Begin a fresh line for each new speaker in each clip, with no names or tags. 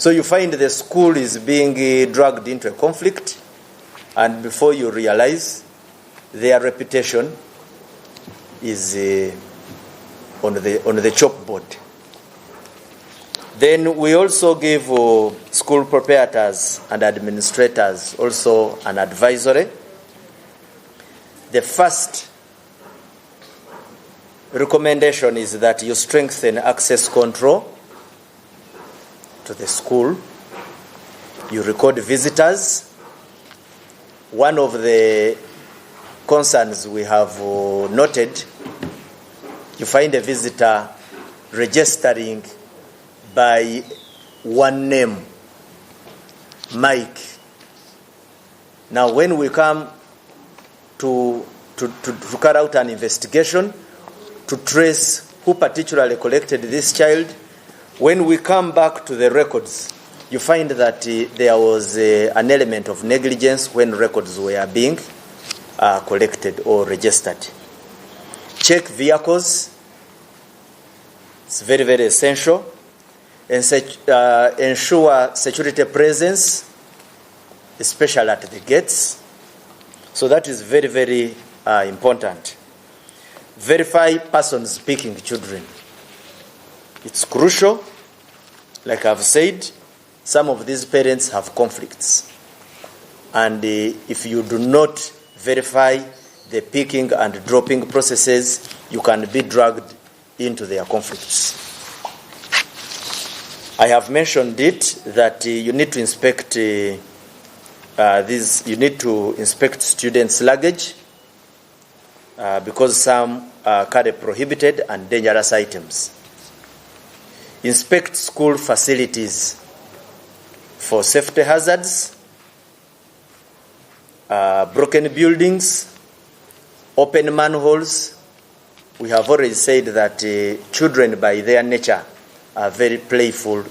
So you find the school is being dragged into a conflict, and before you realize, their reputation is on the chalkboard. Then we also give school proprietors and administrators also an advisory. The first recommendation is that you strengthen access control to the school. You record visitors. One of the concerns we have noted, you find a visitor registering by one name, Mike. Now, when we come to carry out an investigation to trace who particularly collected this child, when we come back to the records, you find that there was an element of negligence when records were being collected or registered. Check vehicles. It's very, very essential. And ensure security presence, especially at the gates. So that is very, very important. Verify persons picking children. It's crucial. Like I've said, some of these parents have conflicts. And if you do not verify the picking and dropping processes, you can be dragged into their conflicts. I have mentioned it that you need to inspect you need to inspect students' luggage because some carry prohibited and dangerous items. Inspect school facilities for safety hazards, broken buildings, open manholes. We have already said that children by their nature are very playful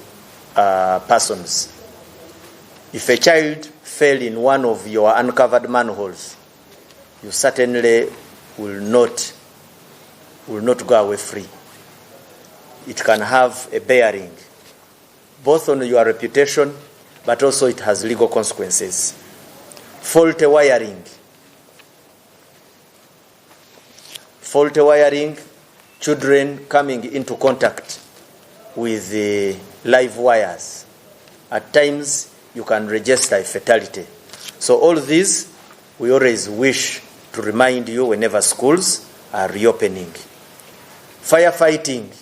persons. If a child fell in one of your uncovered manholes, you certainly will not go away free. It can have a bearing both on your reputation, but also it has legal consequences. Faulty wiring. Faulty wiring, children coming into contact with the live wires. At times, you can register a fatality. So all these, we always wish to remind you whenever schools are reopening. Firefighting.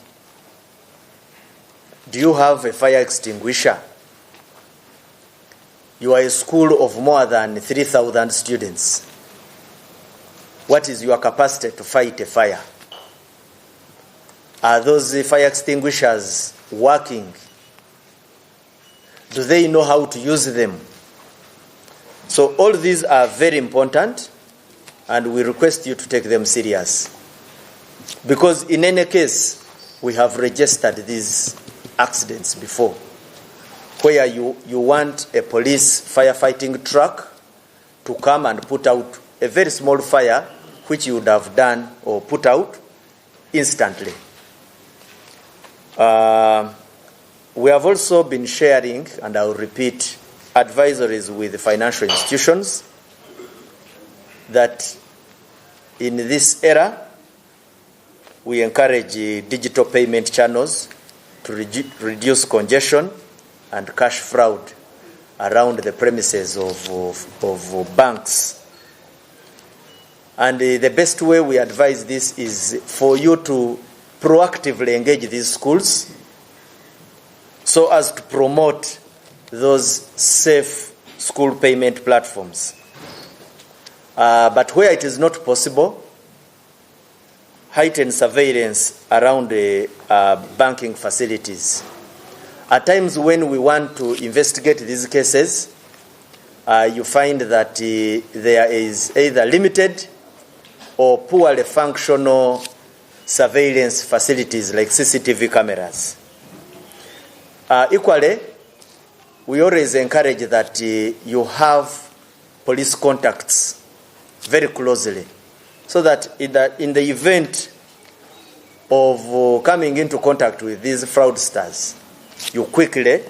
Do you have a fire extinguisher? You are a school of more than 3,000 students. What is your capacity to fight a fire? Are those fire extinguishers working? Do they know how to use them? So all these are very important, and we request you to take them serious. Because in any case, we have registered these accidents before, where you want a police firefighting truck to come and put out a very small fire, which you would have done or put out instantly. We have also been sharing, and I will repeat, advisories with the financial institutions that in this era, we encourage digital payment channels to reduce congestion and cash fraud around the premises of banks. And the best way we advise this is for you to proactively engage these schools so as to promote those safe school payment platforms. But where it is not possible, heightened surveillance around the banking facilities. At times when we want to investigate these cases, you find that there is either limited or poorly functional surveillance facilities like CCTV cameras. Equally, we always encourage that you have police contacts very closely, so that in the event of coming into contact with these fraudsters, you quickly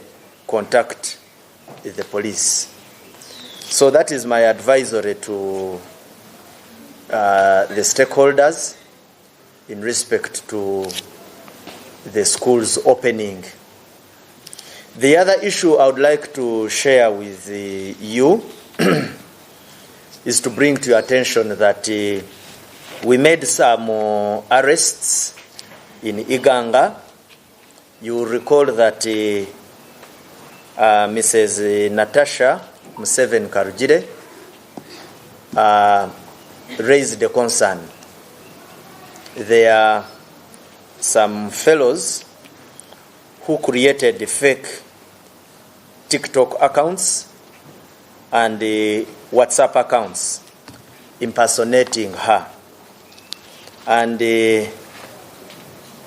contact the police. So that is my advisory to the stakeholders in respect to the school's opening. The other issue I would like to share with you is to bring to your attention that we made some arrests in Iganga. You will recall that Mrs. Natasha Museveni Karugire raised a concern. There are some fellows who created fake TikTok accounts and WhatsApp accounts impersonating her. And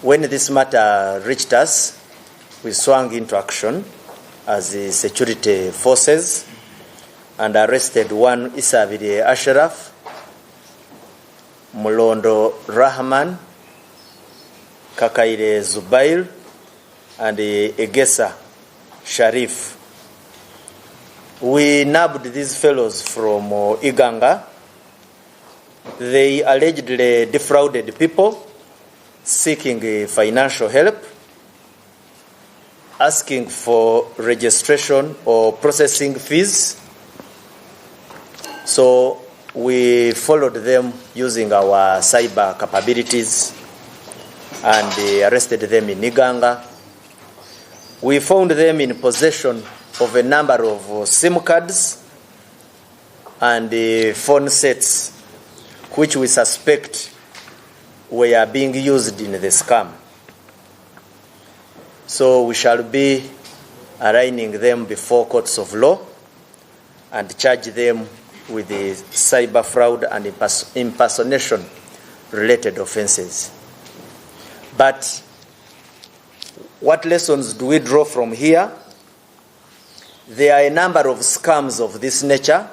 when this matter reached us, we swung into action as the security forces and arrested one Isabire Ashraf, Mulondo Rahman, Kakaire Zubair, and Egesa Sharif. We nabbed these fellows from Iganga. They allegedly defrauded people seeking financial help, asking for registration or processing fees. So we followed them using our cyber capabilities and arrested them in Iganga. We found them in possession of a number of SIM cards and phone sets which we suspect were being used in the scam. So we shall be arraigning them before courts of law and charge them with the cyber fraud and impersonation related offenses. But what lessons do we draw from here? There are a number of scams of this nature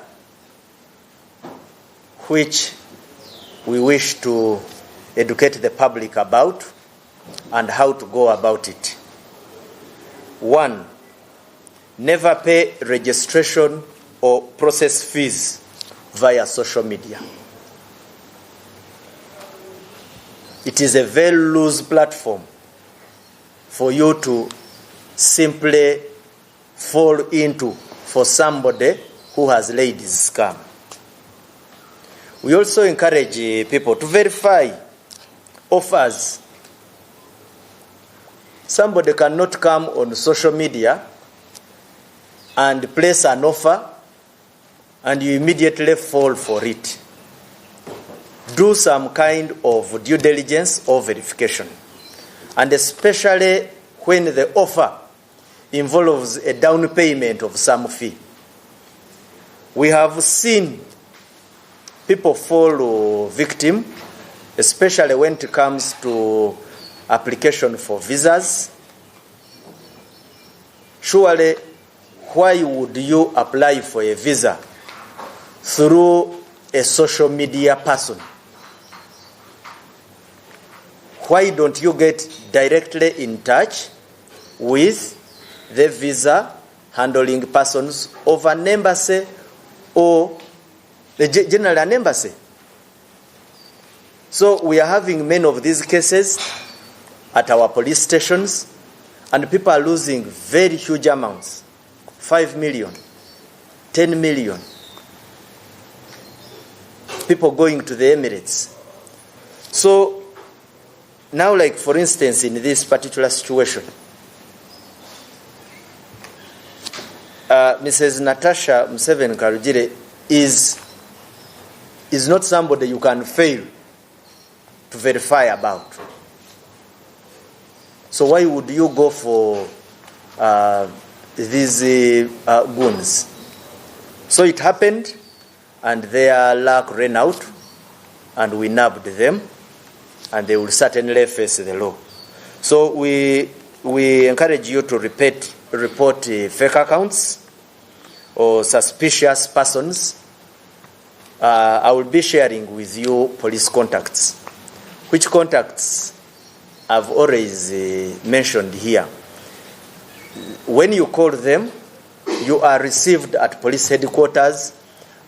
which we wish to educate the public about and how to go about it. 1, never pay registration or process fees via social media. It is a very loose platform for you to simply fall into for somebody who has laid this scam. We also encourage people to verify offers. Somebody cannot come on social media and place an offer and you immediately fall for it. Do some kind of due diligence or verification. And especially when the offer involves a down payment of some fee. We have seen people fall victim, especially when it comes to application for visas. Surely, why would you apply for a visa through a social media person? Why don't you get directly in touch with the visa handling persons of an embassy or the general an embassy? So we are having many of these cases at our police stations, and people are losing very huge amounts, 5 million, 10 million. People going to the Emirates. So now, like for instance, in this particular situation, Mrs. Natasha Museveni Karugire is not somebody you can fail to verify about. So why would you go for these goons? So it happened, and their luck ran out, and we nabbed them, and they will certainly face the law. So we encourage you to report fake accounts or suspicious persons. I will be sharing with you police contacts, which contacts I've always mentioned here. when you call them, you are received at police headquarters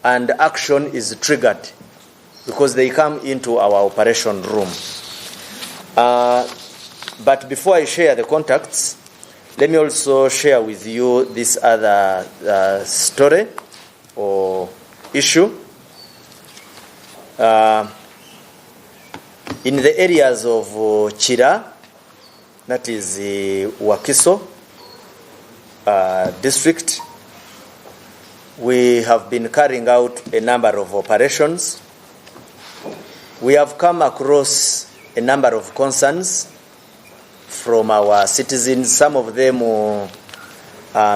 and action is triggered because they come into our operation room. But before I share the contacts, let me also share with you this other story or issue. In the areas of Chira, that is Wakiso district, we have been carrying out a number of operations. We have come across a number of concerns from our citizens. Some of them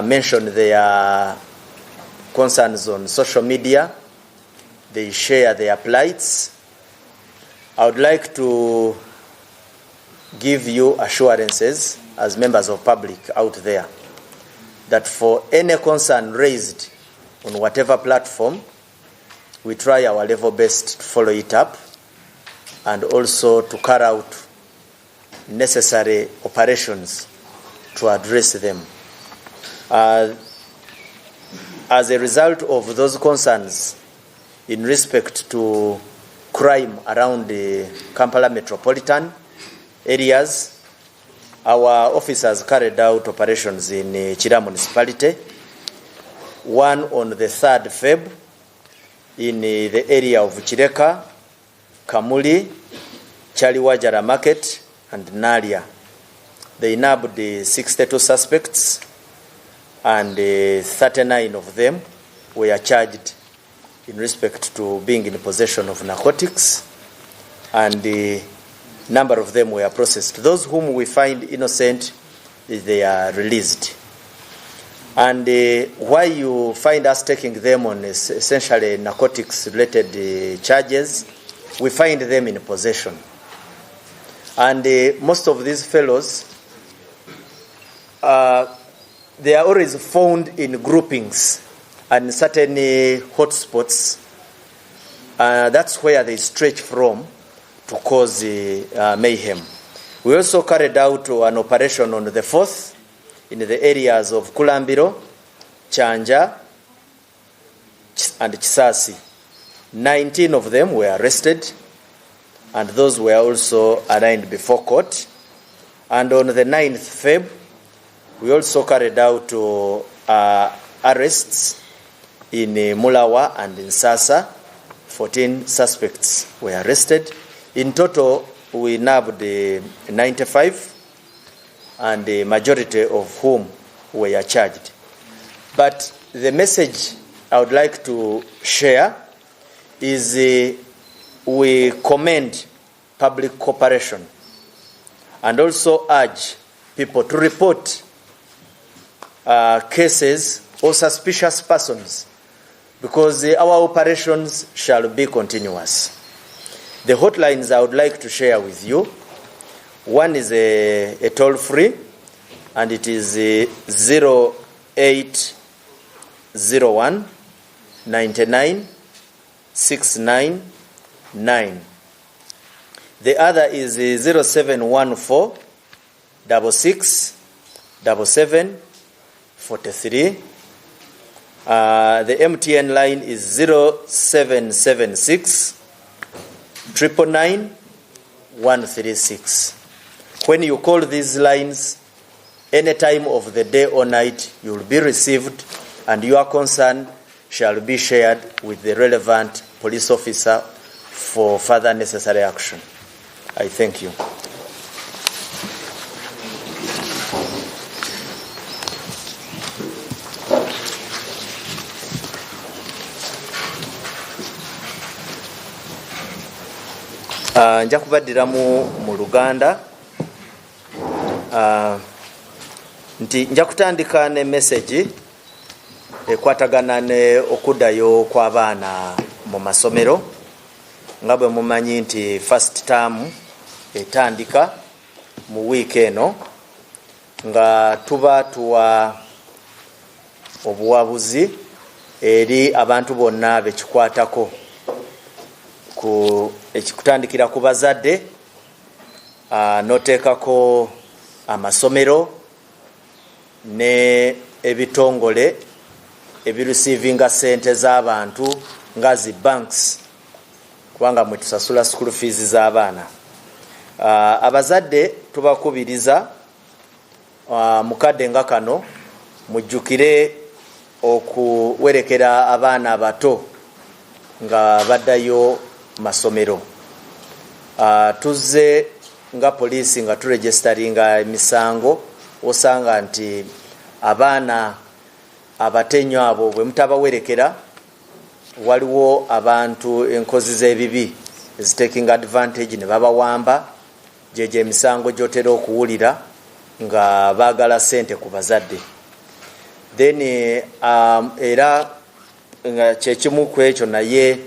mention their concerns on social media. They share their plights. I would like to give you assurances as members of public out there that for any concern raised on whatever platform, we try our level best to follow it up and also to carry out necessary operations to address them. As a result of those concerns in respect to crime around the Kampala metropolitan areas, our officers carried out operations in Chira municipality, one on the 3rd Feb in the area of Chireka, Kamuli, Chaliwajara Market, and Nalia. They nabbed 62 suspects and 39 of them were charged in respect to being in possession of narcotics, and the number of them were processed. Those whom we find innocent, they are released. And why you find us taking them on essentially narcotics-related charges, we find them in possession. And most of these fellows, they are always found in groupings and certain hotspots. That's where they stretch from to cause mayhem. We also carried out an operation on the 4th in the areas of Kulambiro, Chanja, and Kisasi. 19 of them were arrested, and those were also arraigned before court. And on the 9th Feb, we also carried out arrests in Mulawa and in Sasa. 14 suspects were arrested. In total, we nabbed 95, and the majority of whom were charged. But the message I would like to share is we commend public cooperation and also urge people to report cases or suspicious persons, because our operations shall be continuous. The hotlines I would like to share with you, one is a toll-free, and it is 0801 99 699. The other is 0714 66 77 43. The MTN line is 0776 999 136. When you call these lines, any time of the day or night, you will be received, and your concern shall be shared with the relevant police officer for further necessary action. I thank you. Nja kubaddiramu mu Luganda. Nti nja kutandika ne message ekwatagana ne okuddayo kw'abaana mu masomero. Nga bwe mumanyi nti first term etandika mu wiiki eno, nga tuba tuwa obuwabuzi eri abantu bonna bekikwatako, ekikutandikira ku bazadde, n'oteekako amasomero ne ebitongole ebireceiving sente z'abantu nga zi banks kubanga mwe tusasula school fees z'abaana. Abazadde tubakubiriza mukadde nga kano mujjukire okuwerekera abaana abato nga baddayo masomero. Tuzze nga poliisi nga turegisteringa emisango osanga nti abaana abatenyo abo bwe mutabawerekera waliwo abantu enkozi z'ebibi ezitaking advantage ne babawamba jeje emisango gyotera okuwulira nga baagala sente ku bazadde. Then era nga kyekimu ku ekyo naye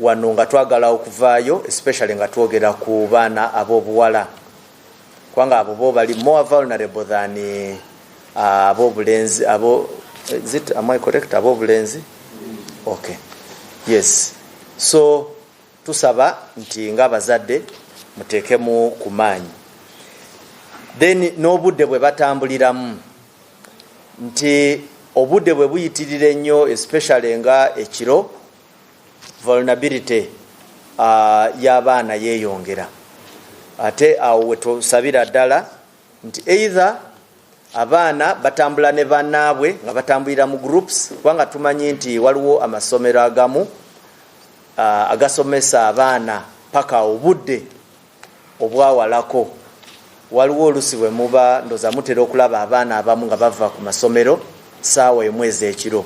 wano nga twagala okuvaayo especially nga twogera ku baana ab'obuwala kubanga abo bo bali more vulnerable than ab'obulenzi. Is it, am I correct? Ab'obulenzi? Okay. Yes. So tusaba nti nga abazadde muteekemu ku maanyi. Then n'obudde bwe batambuliramu nti obudde bwe buyitirira ennyo especially nga ekiro vulnerability y'abaana yeeyongera. Ate awo we tusabira ddala nti either abaana batambula ne bannaabwe nga batambulira mu groups kubanga tumanyi nti waliwo amasomero agamu agasomesa abaana paka obudde obwawalako. Waliwo olusi bwe muba ndoza mutera okulaba abaana abamu nga bava ku masomero saawa emwezi ekiro.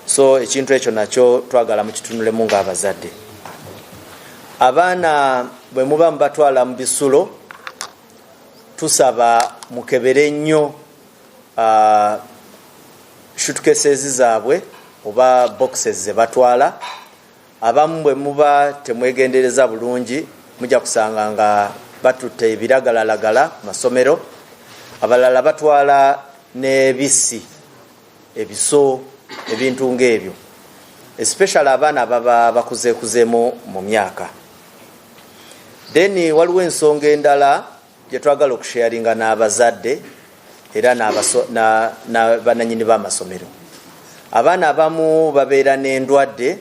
So ekintu ekyo nakyo twagala mukitunulemu ng'abazadde. Abaana bwe muba mubatwala mu bisulo tusaba mukebere nnyo suitcases zaabwe oba boxes ze batwala. Abamu bwe muba temwegendereza bulungi mujja kusanga nga batutte ebiragalalagala ku masomero. Abalala batwala n'ebisi ebiso ebintu ng'ebyo especially abaana baba bakuzeekuzeemu mu myaka. Then waliwo ensonga endala gye twagala okusharinga n'abazadde era n'abannannyini b'amasomero. Abaana abamu babeera n'endwadde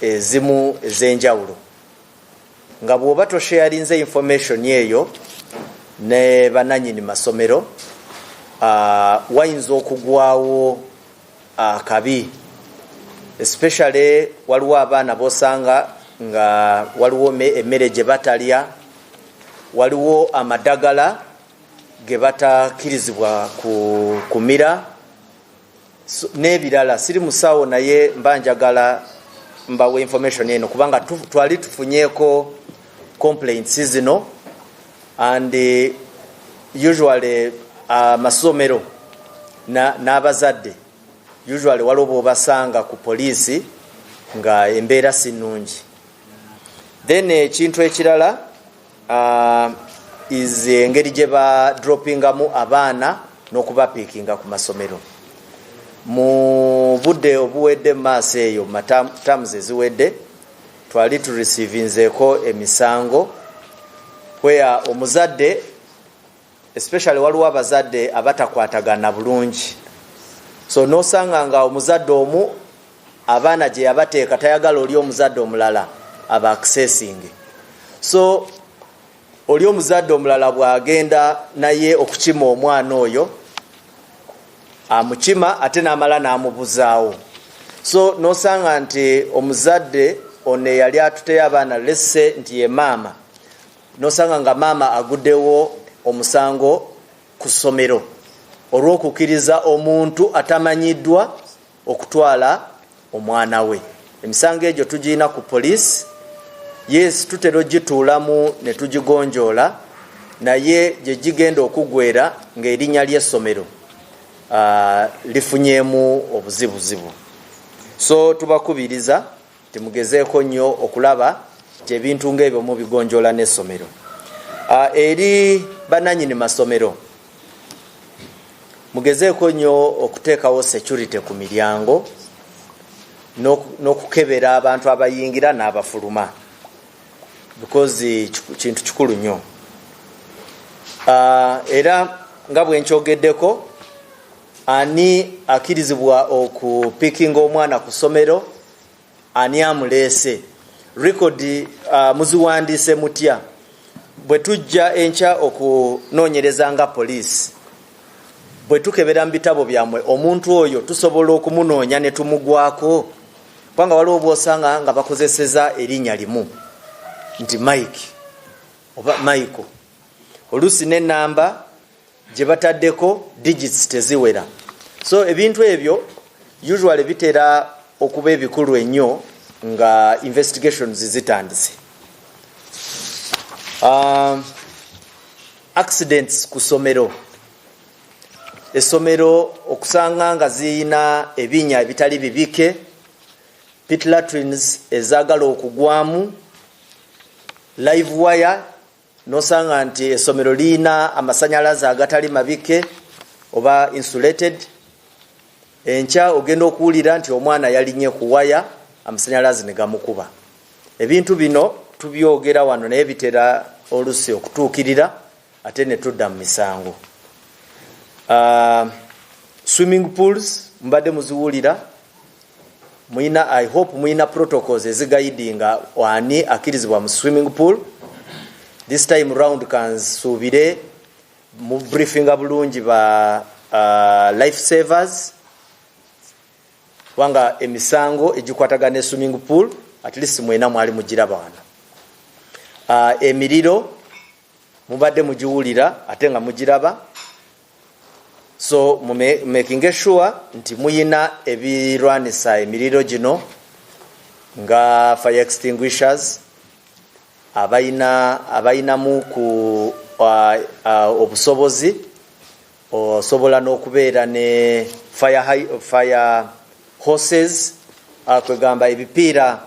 ezimu ez'enjawulo nga bw'oba tosharinze information eyo ne bannannyini masomero wayinza okugwawo akabi especially waliwo abaana bosanga nga waliwo emmere gye batalya, waliwo amadagala ge batakirizibwa kumira n'ebirala. Siri musawo naye mba njagala mbawe information eno kubanga twali tufunyeeko complaints zino and usually amasomero n'abazadde usually waliwo bw'obasanga ku poliisi nga embeera si nnungi. Then ekintu ekirala is engeri gye badropingamu abaana n'okubapiikinga ku masomero. Mu budde obuwedde maaso eyo terms eziwedde twali tureceivinzeeko emisango where omuzadde especially waliwo abazadde abatakwatagana bulungi. So nosanga nga omuzadde omu abaana gye yabateeka tayagala oli omuzadde omulala aba accessing. So oli omuzadde omulala bw'agenda naye okukima omwana oyo amukima ate n'amala n'amubuzaawo. So nosanga nti omuzadde ono yali atuteyo abaana lesse nti ye maama, nosanga nga maama aguddewo omusango ku ssomero olw'okukkiriza omuntu atamanyiddwa okutwala omwana we. Emisango egyo tugirina ku poliisi. Yes, tutera ogituulamu ne tugigonjoola naye gye gigenda okugwera ng'erinnya ly'essomero lifunyeemu obuzibuzibu. So tubakubiriza timugezeeko nnyo okulaba nti ebintu ng'ebyo mubigonjoola n'essomero. Eri bannannyini masomero mugezeeko nnyo okuteekawo security ku miryango n'okukebera abantu abayingira n'abafuluma because kintu kikulu nnyo. Era nga bwe nkyogeddeko ani akirizibwa okupikinga omwana ku ssomero, ani amuleese, rekodi muziwandiise mutya. Bwe tujja enkya okunoonyereza nga poliisi, bwe tukebera mu bitabo byammwe omuntu oyo tusobola okumunoonya ne tumugwako, kubanga waliwo bw'osanga nga bakozeseza erinnya limu nti Mike oba Michael, oluusi n'ennamba gye bataddeko digits teziwera. So ebintu ebyo usually bitera okuba ebikulu ennyo nga investigations zitandise. Accidents ku ssomero, essomero okusanga nga ziyina ebinnya ebitali bibike, pit latrines ezaagala okugwamu, live wire nosanga nti essomero liina amasanyalaze agatali mabike oba insulated. Enkya ogenda okuwulira nti omwana yalinye ku waya amasanyalaze ne gamukuba. Ebintu bino tubyogera wano naye bitera olusi okutuukirira ate ne tudda mu misango. Swimming pools mbadde muziwulira, muina, I hope muina protocols ezigayidinga wani akirizibwa mu swimming pool. This time round kansuubire mu briefinga bulungi ba life savers wanga emisango egikwatagana swimming pool at least mwena mwali mugiraba wano. Emiriro mubadde mugiwulira ate nga mugiraba, so making sure nti muyina ebirwanisa emiriro gino nga fire extinguishers abayinamu ku obusobozi osobola n'okubeera ne fire hoses, kwegamba ebipiira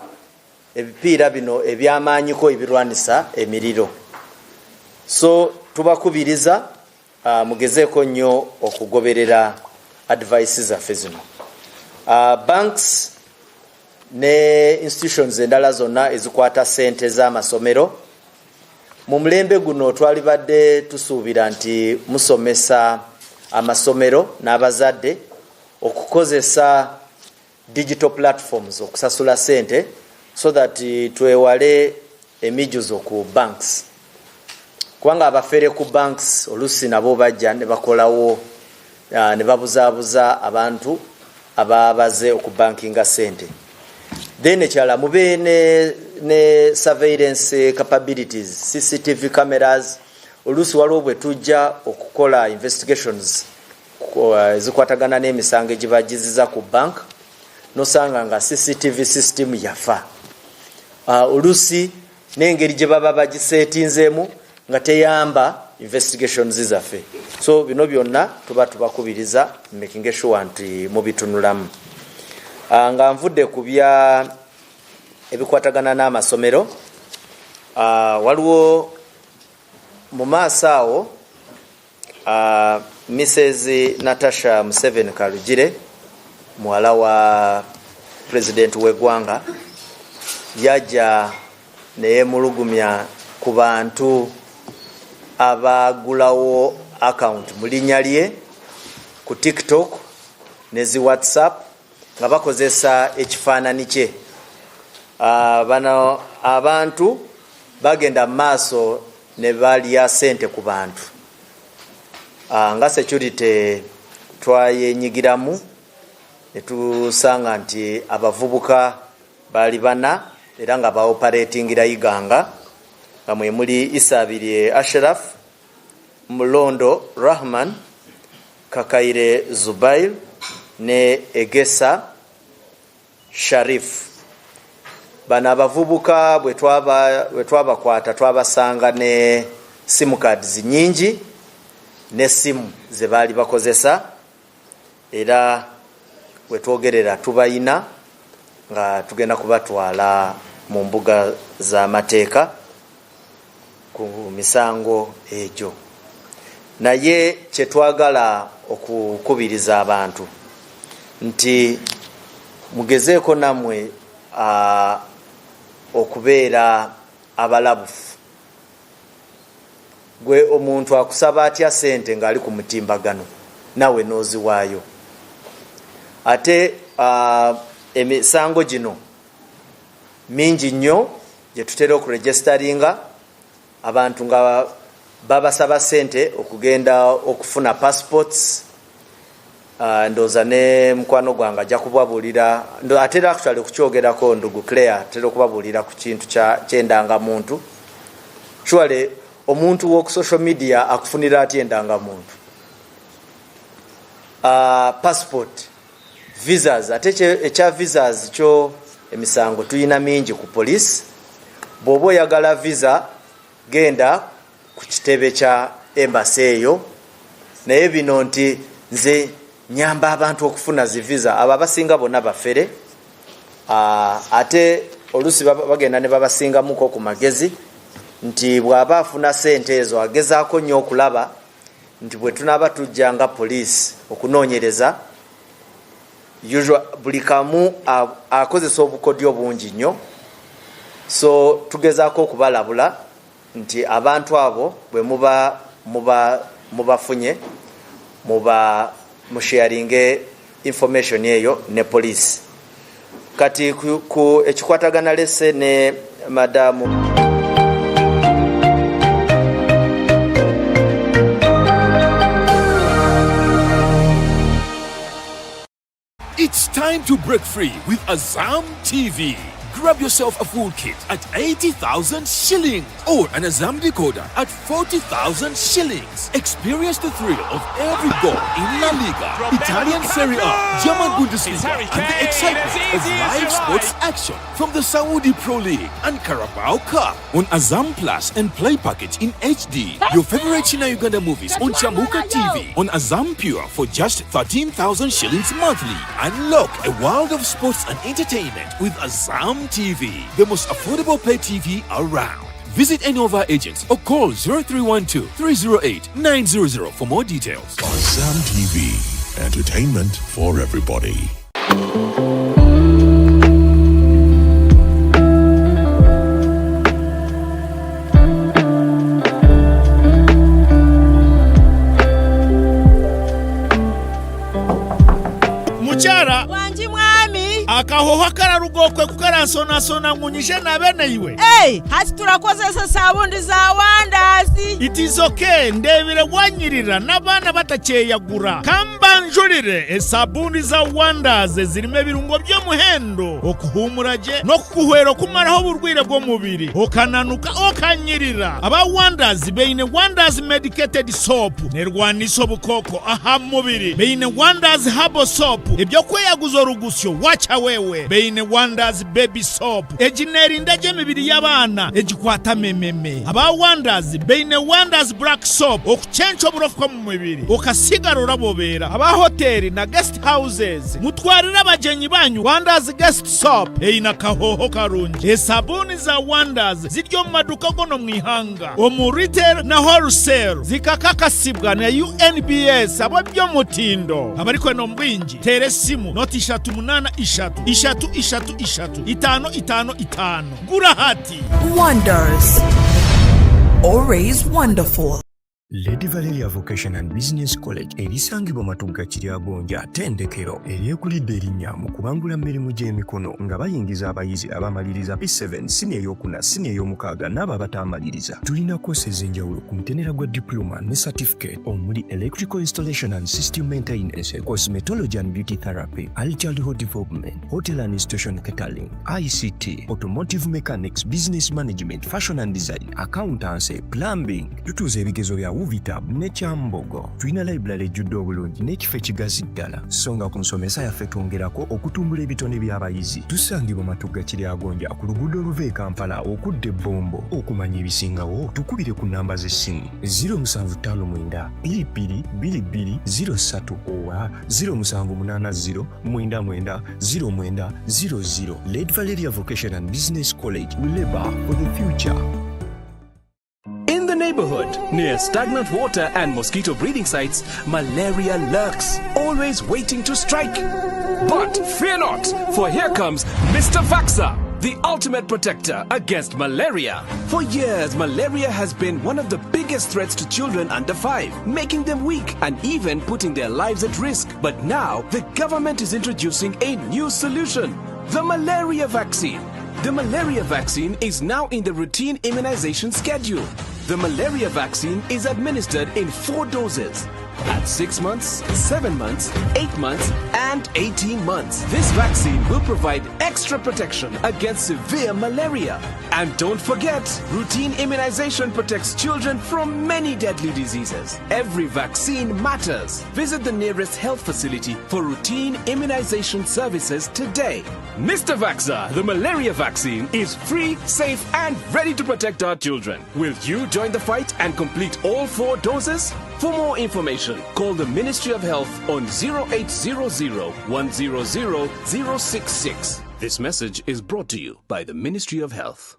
bino ebyamaanyiko ebirwanisa emiriro. So tubakubiriza mugezeeko nnyo okugoberera advice zaffe zino. Banks ne institutions endala zonna ezikwata ssente z'amasomero, mu mulembe guno twalibadde tusuubira nti musomesa amasomero n'abazadde okukozesa digital platforms okusasula ssente so that twewale emijuzo ku banks, kubanga abafere ku banks oluusi nabo bajja ne bakolawo ne babuzaabuza abantu ababaze okubankinga ssente. Then ekyala mube ne surveillance capabilities, CCTV cameras. Oluusi waliwo bwe tujja okukola investigations zikwatagana n'emisango egibagiziza ku bank nosanga nga CCTV system yafa. Oluusi n'engeri gye baba bagisetinzeemu nga teyamba investigations zaffe. So bino byonna tuba tubakubiriza making sure nti mubitunulamu. Nga nvudde ku bya ebikwatagana n'amasomero, waliwo mu maaso awo Mrs. Natasha Museveni Kalugire, muwala wa president w'eggwanga, yajja neyemulugumya ku bantu abagulawo account mu linnya lye ku TikTok nezi WhatsApp nga bakozesa ekifaananyi kye. Bano abantu bagenda maaso ne balya ssente ku bantu. Nga security twayenyigiramu ne tusanga nti abavubuka bali bana era nga baoperatingira Iganga, nga mwe muli Isabirye Ashraf, Mulondo Rahman, Kakaire Zubair ne Egesa Sharif. Bana abavubuka bwe twabakwata twabasanga ne sim cards nyingi ne simu ze baali bakozesa, era bwe twogerera tubayina nga tugenda kubatwala mu mbuga z'amateeka ku misango egyo. Naye kye twagala okukubiriza abantu nti mugezeeko namwe okubeera abalabufu gwe omuntu akusaba atya sente ng'ali ku mutimbagano nawe nooziwaayo. Ate emisango gino mingi nnyo gye tutera okuregisteringa abantu nga babasaba sente okugenda okufuna passports. Ndooza ne mukwano gwange ajja kubabuulira, atera actually kukyogerako ndugu Claire, atera okubabuulira ku kintu ky'endangamuntu. Surely omuntu w'oku social media akufunira atya endangamuntu? Passport, visas. Ate ekya visas kyo emisango tuyina mingi ku police. Bw'oba oyagala visa genda ku kitebe kya embassy eyo. Naye bino nti nze nyamba abantu okufuna zi visa, abo abasinga bonna bafere. Ate olusi bagenda ne babasingamuko ku magezi nti bw'aba afuna sente ezo agezaako nnyo okulaba nti bwe tunaaba tujja nga police okunoonyereza, buli kamu akozesa obukodyo bungi nnyo. So tugezaako okubalabula nti abantu abo bwe mubafunye musharinge information eyo ne police. Kati ku ekikwatagana lese ne madamu
It's time to break free with AZAM TV. Grab yourself a full kit at 80,000 shillings or an AZAM decoder at 40,000 shillings. Experience the thrill of every goal in La Liga, Italian Serie A, German Bundesliga, and the excitement of live sports action from the Saudi Pro League and Carabao Cup on AZAM Plus and Play Package in HD. Your favorite China Uganda movies on Chamuka TV on AZAM Pure for just 13,000 shillings monthly. Unlock a world of sports and entertainment with AZAM TV, the most affordable pay TV around. Visit any of our agents or call 0312 308 900 for more details.
AZAM TV, entertainment for everybody.
Muchara
wanji mwami
akahoho kararugokwe kukaransonasona ngunyishe na bene iwe.
Hati turakozesa sabundi za wandazi.
It is okay, ndebire wanyirira n'abana bataceyagura kamba njurire esabundi za wandazi zirimo ebirungo by'omuhendo okuhumuraje no kukuhwera kumaraho burwire bw'omubiri okananuka okanyirira. Aba wandazi beine wandazi medicated soap nerwaniso obukoko aha mubiri, beine wandazi herbal soap ebyo kweyaguza orugusyo wacha wewe, beine wandazi baby soap ejinerinda gy'emibiri y'abaana egikwata mememe. Aba wandazi beine wandazi black soap okuchencha oburofu mu mubiri okasigarura bobera. Aba hoteli na guest houses mutwarira abajenyi banyu wandazi guest soap eina kahoho karungi. Esabuni za wandazi ziryo mu maduka gono mwihanga omu retail na wholesale zikakakasibwa na UNBS abo byo mutindo. Abariko no mbwinji tere simu noti 383 gura hati.
Wonders, always wonderful.
Lady Valeria Vocation and Business College erisangibwa Matugga Kiryagonja tendekero eryekulidde erinnya mu kubangula mirimu gy'emikono nga bayingiza abayizi abamaliriza P7 senior eyokuna senior ey'omukaaga n'abo abatamaliriza. Tulina courses enjawulo ku mutendera gwa diploma ne certificate omuli electrical installation and system maintenance, cosmetology and beauty therapy, early childhood development, hotel and institution catering, ICT, automotive mechanics, business management, fashion and design, accountancy, plumbing. Tutuuza ebigezo bya Uvitab ne Kyambogo. Tulina library ejjudde obulungi n'ekifo ekigazi ddala. Songa ku nsomesa yaffe twongerako okutumbula ebitone by'abayizi. Tusangibwa Matugga Kiryagonja ku luguudo oluva e Kampala okudda Bombo. Okumanya ebisingawo tukubire ku namba z'essimu 0759 222203 owa 0780990900. Lady Valeria Vocation and Business College, we labor for the future.
In the neighborhood, near stagnant water and mosquito breeding sites, malaria lurks, always waiting to strike. But fear not, for here comes Mr. Vaxer, the ultimate protector against malaria. For years, malaria has been one of the biggest threats to children under 5, making them weak and even putting their lives at risk. But now, the government is introducing a new solution, the malaria vaccine. The malaria vaccine is now in the routine immunization schedule. The malaria vaccine is administered in 4 doses. At 6 months, 7 months, 8 months, and 18 months. This vaccine will provide extra protection against severe malaria. And don't forget, routine immunization protects children from many deadly diseases. Every vaccine matters. Visit the nearest health facility for routine immunization services today. Mr. Vaxxer, the malaria vaccine is free, safe, and ready to protect our children. Will you join the fight and complete all 4 doses? For more information, call the Ministry of Health on 0800 100 066. This message is brought to you by the Ministry of Health.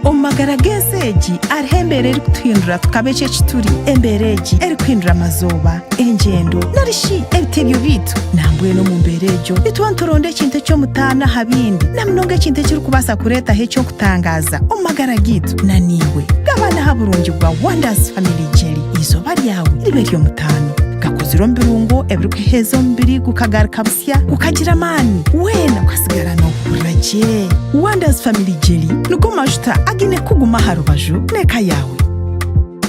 Omagaragezeji arihembere eri kutuhindura tukabece kituri embereji eri kuhindura amazoba engendo narishi ebitebyo bitu nambwe no mu mberejo bitwantoronde kintu cyo mutana habindi namunonge kintu kiri kubasa kureta hecho kutangaza omagara gitu naniwe gabana haburungi bwa Wonders Family Jelly izoba ryawe ribe ryo mutano gakoziro mbirungo ebiri kuhezo mbiri gukagaruka busya ukagira amani wena ukasigara no kuraje Wonders Family Jelly nuko majuta agine kuguma harubaju neka yawe.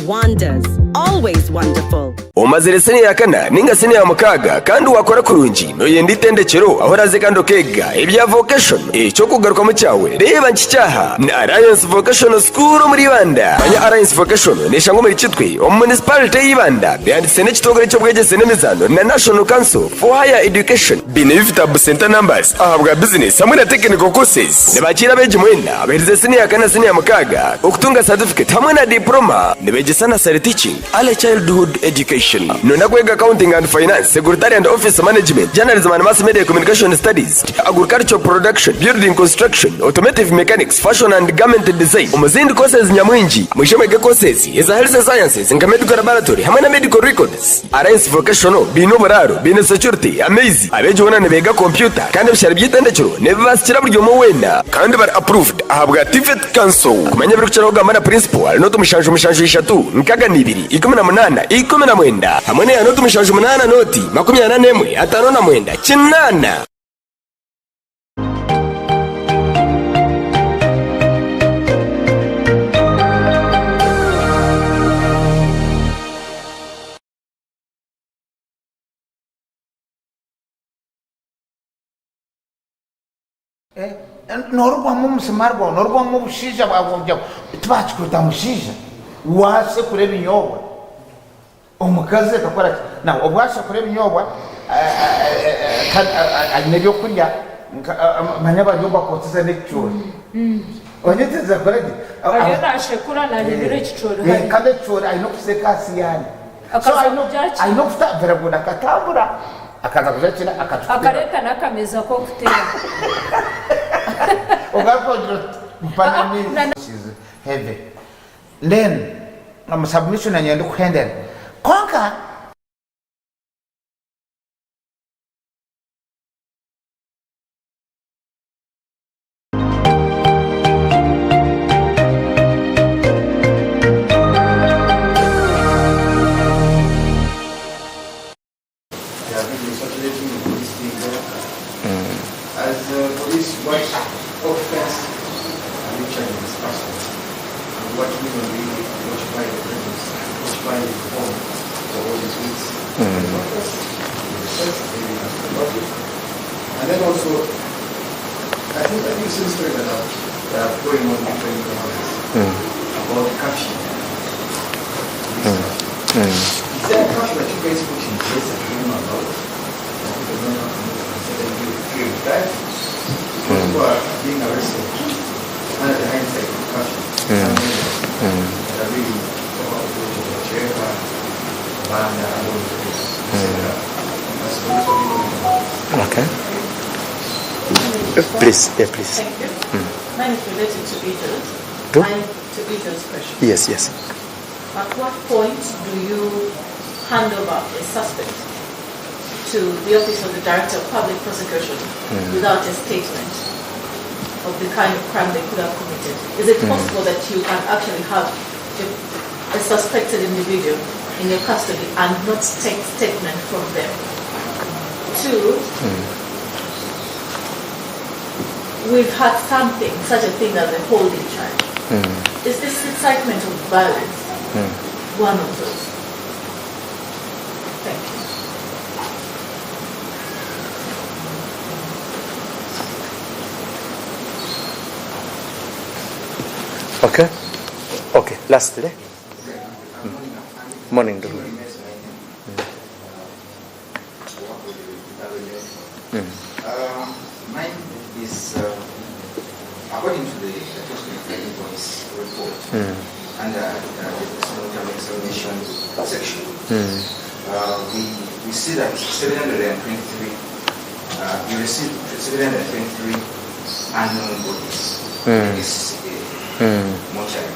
Wonders, always wonderful.
Umazire seni ya kana ninga seni ya mukaga kandi wakora kurungi no yenda itendekero aho raze kandi okega ibya vocation cyo kugaruka mu cyawe reba nkicyaha na Alliance Vocational School muri Rwanda banya Alliance Vocational ne shango muri kitwe municipality y'Ibanda byanditse ne kitogore cyo bwegese nemezano na National Council for Higher Education benefitable center numbers ahabwa business hamwe na technical courses ne bakira beje mwenda abahirize seni ya kana seni ya mukaga okutunga certificate hamwe na diploma ne beje sana sare teaching early childhood education nona kwega accounting and finance secretary and office management journalism and mass media communication studies agricultural production building construction automotive mechanics fashion and garment design umazindi courses nyamwingi mwishomege courses is health sciences and medical laboratory hamwe na medical records Alliance Vocational bino bararo bino security amazing abeje wona ne bega computer kandi bishara byitendekero ne bashyira buryo mu wenda kandi bar approved ahabwa TVET council kumenya biri kucyaho gamana principal no tumishanjo mishanjo ishatu nkaga nibiri 18 19 hamwe ya noti mishanjo 8 noti 81 atano na mwenda kinana.
Norwa mu msimarwa norwa mu bushija bwabonja tubachikuta mushija wase kureba inyobwa omukaze kakora na obwasha kureba inyobwa nebyo kurya manyaba yoba kotiza nekchoro onyeteza koredi
ayashe kura na libire kichoro
kande choro ayino kuseka siyani so ayino kuta veraguna katambura akaza kuzakina
akareka nakameza ko kutera
ogakojro mpanani heavy then submission anyendo kuhendera konka
And then also, I think since we're going on different about caption. Is there a caption that you guys put in place that you know about? That people don't know and you feel bad? People are being arrested under the hindsight of caption. That are really about to go to the chair, ban and all of this, etc. That's what we're going about.
Okay. Please, yeah, please.
Thank you. Mine is related to Idris.
To?
To Idris' question.
Yes, yes.
At what point do you hand over a suspect to the Office of the Director of Public Prosecution without a statement? of the kind of crime they could have committed? Is it possible that you can actually have a suspected individual in your custody and not take statement from them? 2, we've had such a thing as a holding charge. Is this incitement of violence one of those? Thank you.
Okay, lastly. Morning.
Mine is, according to the Police report, under the small examination section, we see that 723, we received 723 unknown bodies in this mortuary,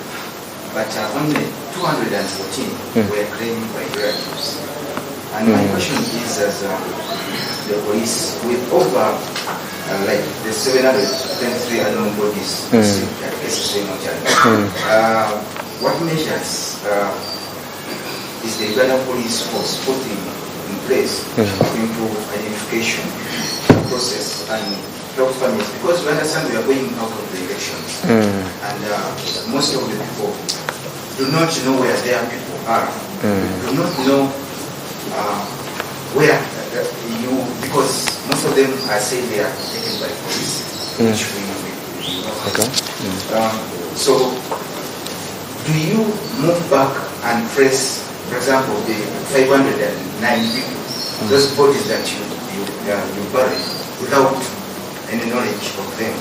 but only 214 were claimed by relatives. And my question is, as the police, with over like the 723 unknown bodies received at SSA mortuary, what measures is the Uganda police force putting in place to improve identification process and help families? Because we understand we are going out of the elections, and most of the people do not know where their people are, do not know where because most of them are saying they are taken by police, which we know. So, do you move back and trace, for example, the 509 people, those bodies that you buried without any knowledge of them,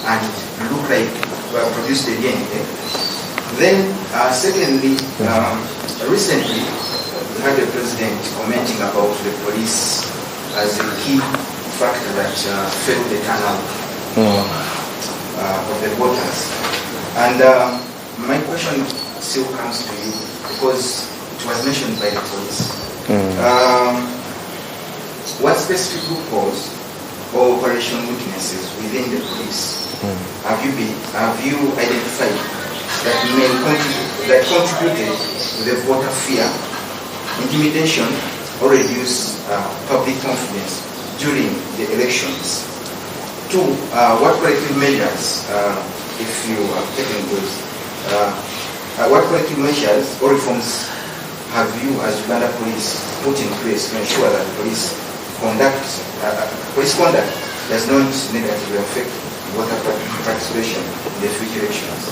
and look like produce the DNA? Then, secondly, recently we had the president commenting about the police as a key factor that failed the turnout of the voters. And my question still comes to you, because it was mentioned by the police. What specific loopholes or operation weaknesses within the police have you identified that contributed to the voter fear, intimidation, or reduce public confidence during the elections? 2, what corrective measures, if you have taken those, what corrective measures or reforms have you as Uganda police put in place to ensure that police conduct does not negatively affect voter participation in the future elections?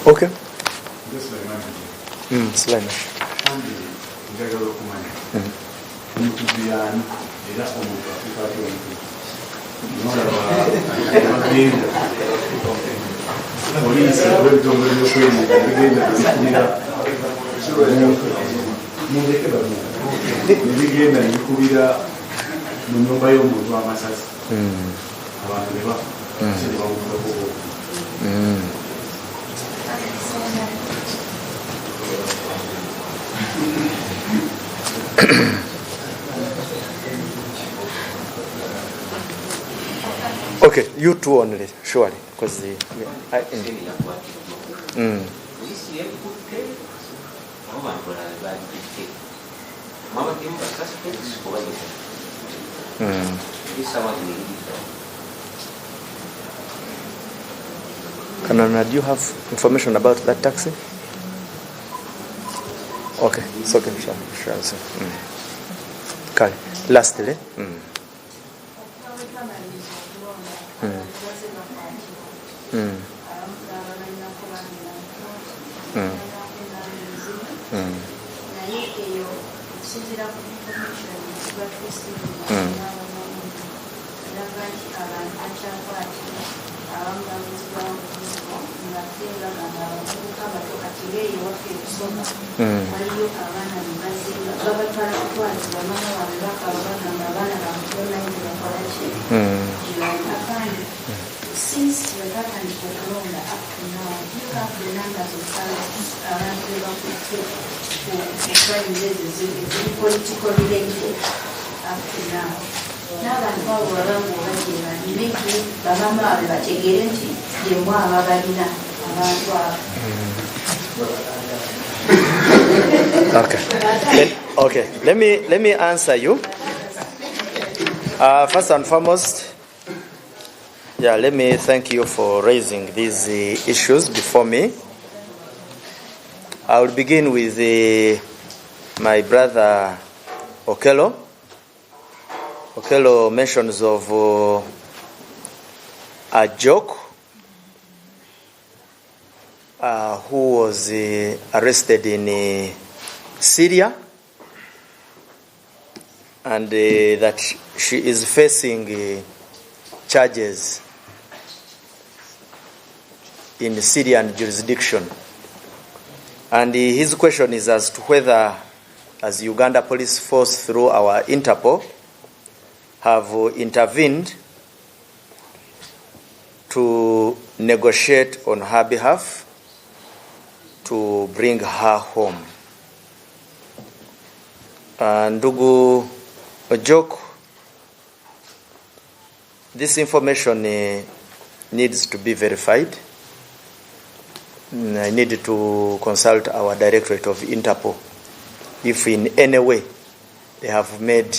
Okay.
Slime. Njagala okumanya omutubi ani era omuntu afikaako nolaba poliisi olw'ebitongole by'okwerinda bigenda nebigenda nebikubira mu nnyumba y'omuntu amasasi abantu ne bafa ate ne bamugulako.
Okay, you two only, surely, because Kanana, do you have information about that taxi? Okay, it's okay, sure. Okay, lastly.
Since the government of Rwanda up to now, do you have the numbers of salaries around the to crime rates? Is it political related up to now? n'abantu abo baba ng'obajeema maybe bamama abe bategeere nti yemu ababalina abantu abo.
Okay. Let me answer you. First and foremost, let me thank you for raising these issues before me. I will begin with my brother Okello. Okello mentions of a joke who was arrested in Syria, and that she is facing charges in Syrian jurisdiction. And his question is as to whether, as Uganda Police Force through our Interpol, have intervened to negotiate on her behalf to bring her home. Ndugu Ojok, this information needs to be verified. I need to consult our Directorate of Interpol if in any way they have made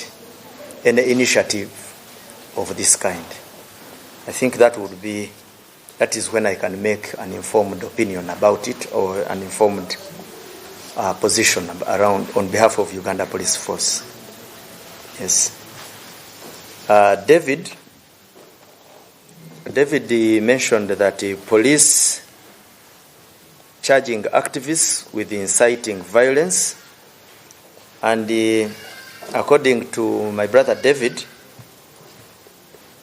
any initiative of this kind. I think that is when I can make an informed opinion about it, or an informed position on behalf of Uganda Police Force. Yes. David mentioned that police charging activists with inciting violence, and according to my brother David,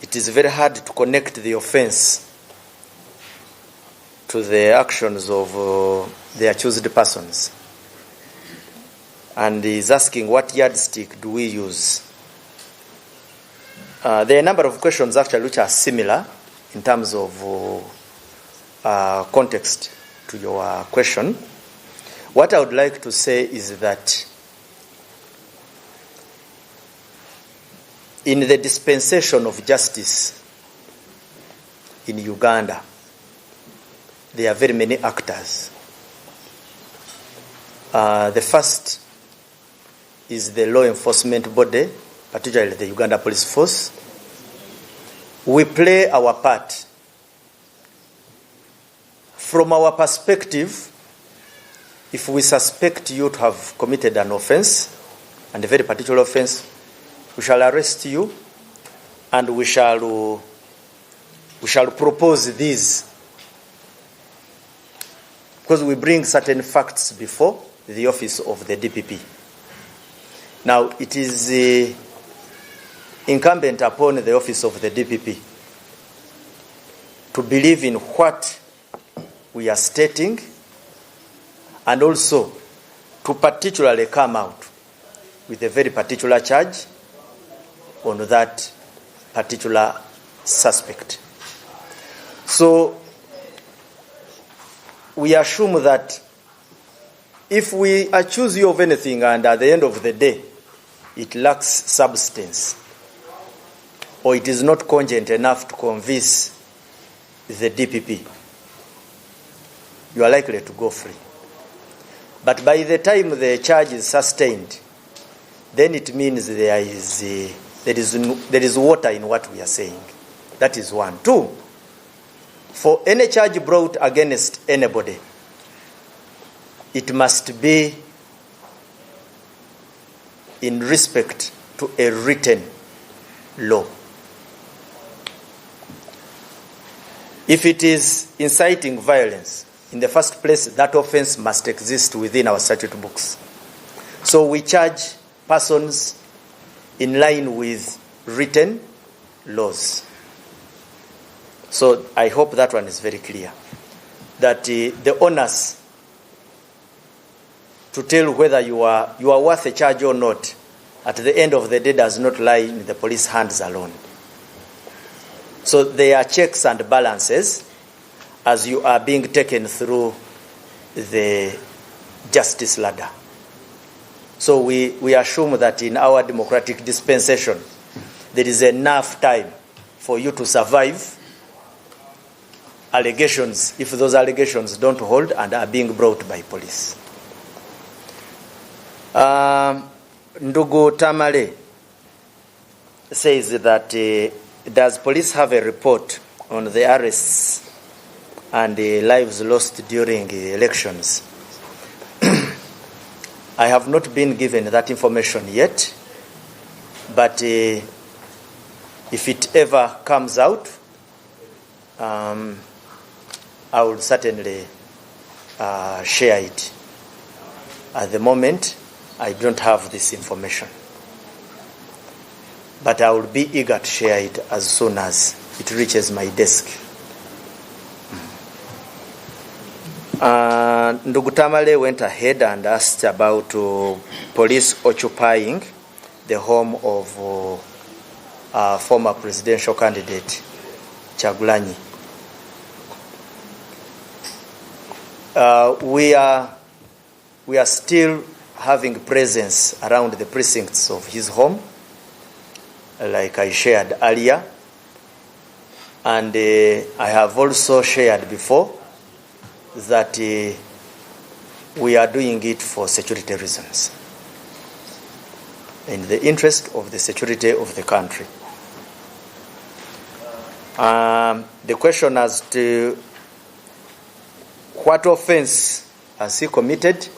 it is very hard to connect the offense to the actions of the accused persons. And he's asking what yardstick do we use. There are a number of questions actually which are similar in terms of context to your question. What I would like to say is that in the dispensation of justice in Uganda, there are very many actors. The first is the law enforcement body, particularly the Uganda Police Force. We play our part. From our perspective, if we suspect you to have committed an offense, and a very particular offense, we shall arrest you, and we shall propose these, because we bring certain facts before the office of the DPP. Now, it is incumbent upon the office of the DPP to believe in what we are stating, and also to particularly come out with a very particular charge on that particular suspect. So we assume that if we accuse you of anything and at the end of the day it lacks substance, or it is not cogent enough to convince the DPP, you are likely to go free. But by the time the charge is sustained, then it means there is water in what we are saying. That is one. Two, for any charge brought against anybody, it must be in respect to a written law. If it is inciting violence, in the first place, that offense must exist within our statute books. So we charge persons in line with written laws. So I hope that one is very clear. That the onus to tell whether you are worth a charge or not, at the end of the day, does not lie in the police hands alone. So there are checks and balances as you are being taken through the justice ladder. So we assume that in our democratic dispensation, there is enough time for you to survive allegations, if those allegations don't hold and are being brought by police. Ndugu Tamale says that does police have a report on the arrests and lives lost during elections? I have not been given that information yet, but if it ever comes out, I will certainly share it. At the moment, I don't have this information, but I will be eager to share it as soon as it reaches my desk. Ndugu Tamale went ahead and asked about police occupying the home of former presidential candidate Chagulanyi. We are still having presence around the precincts of his home, like I shared earlier, and I have also shared before that we are doing it for security reasons, in the interest of the security of the country. The question as to what offense has he committed?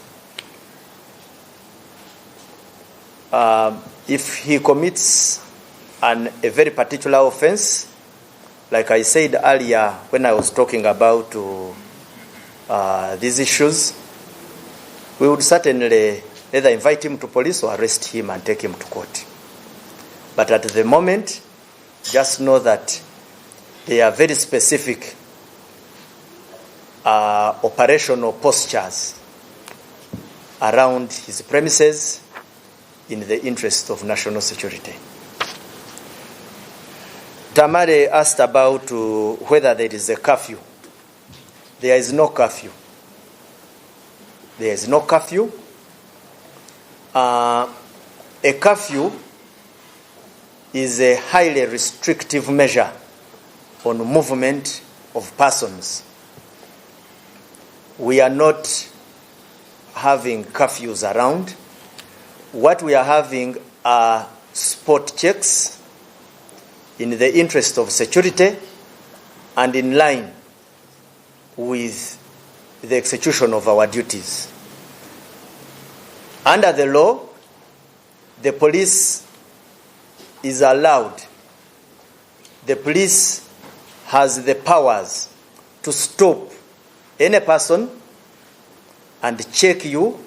If he commits a very particular offense, like I said earlier when I was talking about these issues, we would certainly either invite him to police or arrest him and take him to court. But at the moment, just know that they are very specific operational postures around his premises in the interest of national security. Tamare asked about whether there is a curfew. There is no curfew. There is no curfew. A curfew is a highly restrictive measure on movement of persons. We are not having curfews around. What we are having are spot checks in the interest of security and in line with the execution of our duties. Under the law, the police is allowed, the police has the powers to stop any person and check you.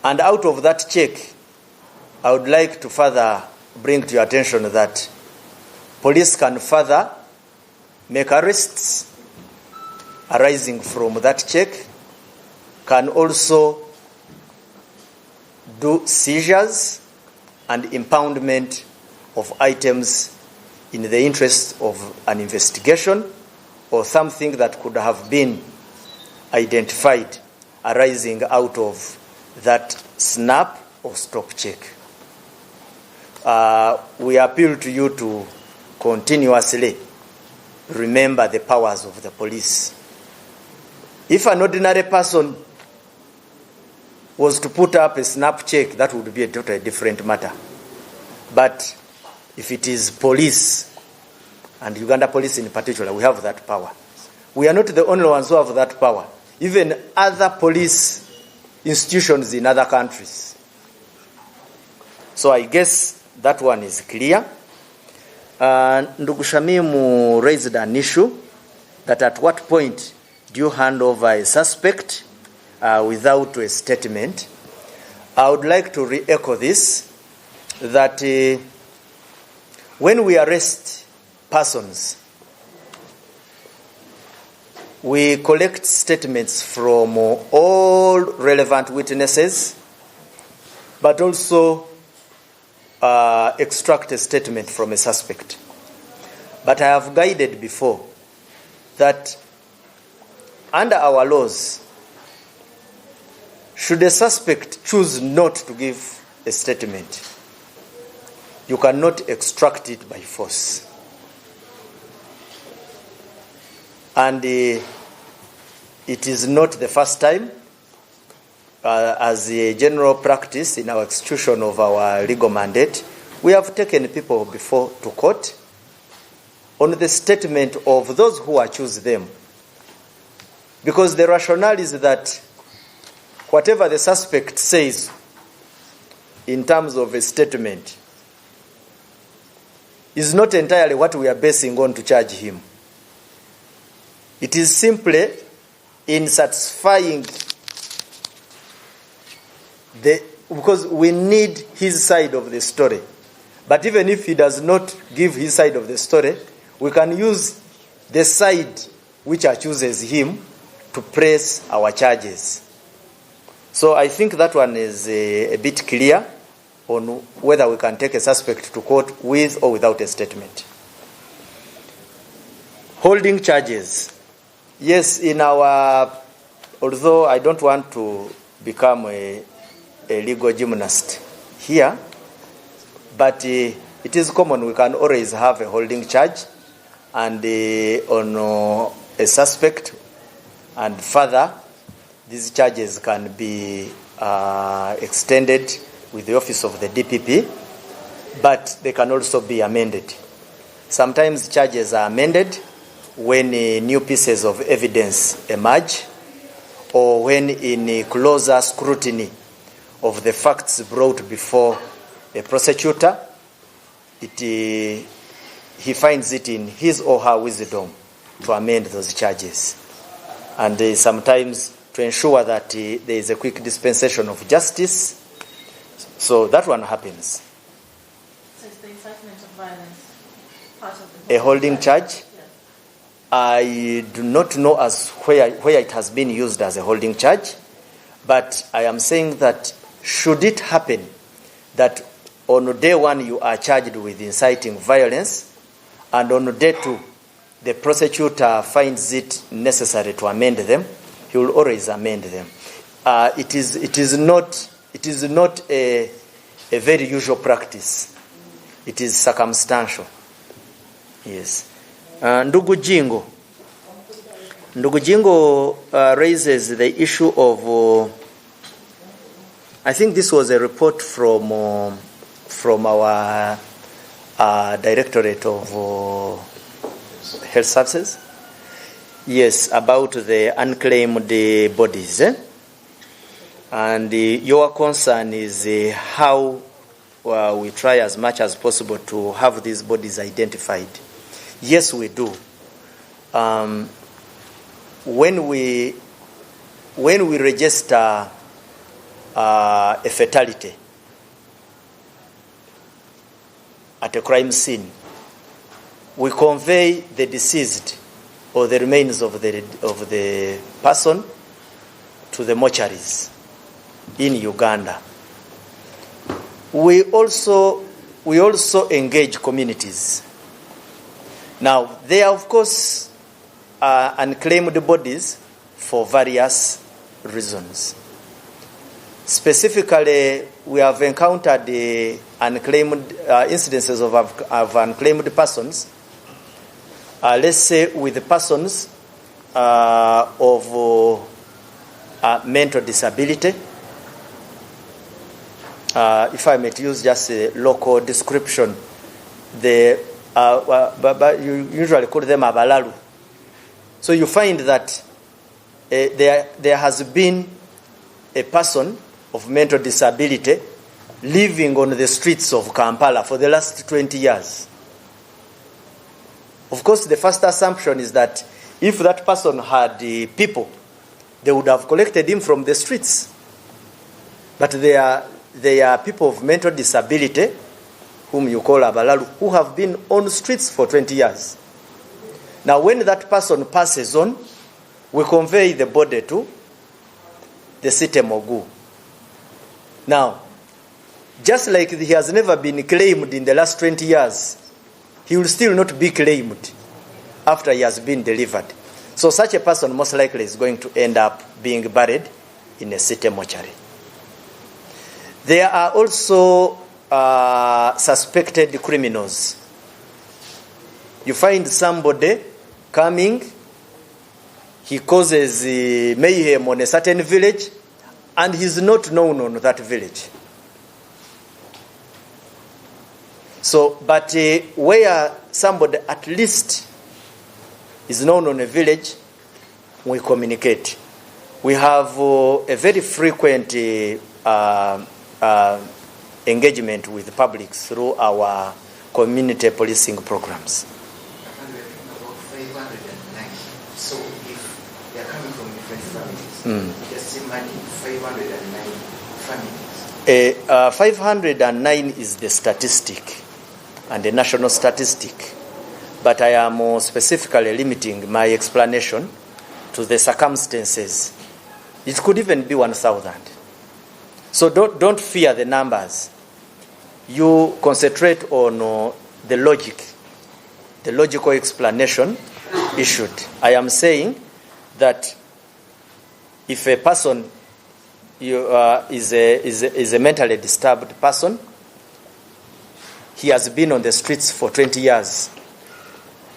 And out of that check, I would like to further bring to your attention that police can further make arrests arising from that check, can also do seizures and impoundment of items in the interest of an investigation or something that could have been identified arising out of that snap or stop check. We appeal to you to continuously remember the powers of the police. If an ordinary person was to put up a snap check, that would be a totally different matter. But if it is police, and Uganda police in particular, we have that power. We are not the only ones who have that power. Even other police institutions in other countries. So I guess that one is clear. Ndugu Shamimu raised an issue that at what point do you hand over a suspect without a statement? I would like to re-echo this, that when we arrest persons, we collect statements from all relevant witnesses, but also extract a statement from a suspect. But I have guided before that under our laws, should a suspect choose not to give a statement, you cannot extract it by force. And it is not the first time, as a general practice in our execution of our legal mandate, we have taken people before to court on the statement of those who accuse them. Because the rationale is that whatever the suspect says in terms of a statement is not entirely what we are basing on to charge him. It is simply in satisfying because we need his side of the story. But even if he does not give his side of the story, we can use the side which accuses him to press our charges. So I think that one is a bit clear on whether we can take a suspect to court with or without a statement. Holding charges. Yes, in our, although I don't want to become a legal gymnast here, but it is common we can always have a holding charge and on a suspect, and further these charges can be extended with the office of the DPP, but they can also be amended. Sometimes charges are amended when new pieces of evidence emerge, or when in a closer scrutiny of the facts brought before a prosecutor, he finds it in his or her wisdom to amend those charges. And sometimes to ensure that there is a quick dispensation of justice. So that one happens.
So is the incitement of violence part of the
a holding charge? I do not know as where it has been used as a holding charge, but I am saying that should it happen that on day one you are charged with inciting violence, and on day two the prosecutor finds it necessary to amend them, he will always amend them. It is not a very usual practice. It is circumstantial. Yes. Ndugu Jingo raises the issue of, I think this was a report from our Directorate of Health Services. Yes, about the unclaimed bodies. And your concern is how we try as much as possible to have these bodies identified. Yes, we do. When we register a fatality at a crime scene, we convey the deceased or the remains of the person to the mortuaries in Uganda. We also engage communities. Now, there are, of course, unclaimed bodies for various reasons. Specifically, we have encountered unclaimed incidences of unclaimed persons. Let's say with the persons of mental disability. If I may use just a local description, you usually call them abalalu. So you find that there has been a person of mental disability living on the streets of Kampala for the last 20 years. Of course, the first assumption is that if that person had people, they would have collected him from the streets. But they are people of mental disability, whom you call abalalu, who have been on streets for 20 years. Now, when that person passes on, we convey the body to the city Mogu. Now, just like he has never been claimed in the last 20 years, he will still not be claimed after he has been delivered. So such a person most likely is going to end up being buried in a city mortuary. There are also suspected criminals. You find somebody coming, he causes mayhem on a certain village, and he's not known on that village. So, but where somebody at least is known on a village, we communicate. We have a very frequent engagement with the public through our community policing programs.
So if they are coming from different families, just imagine 509 families.
509 is the statistic and the national statistic, but I am specifically limiting my explanation to the circumstances. It could even be 1,000. So don't fear the numbers. You concentrate on the logic, the logical explanation issued. I am saying that if a person is a mentally disturbed person, he has been on the streets for 20 years.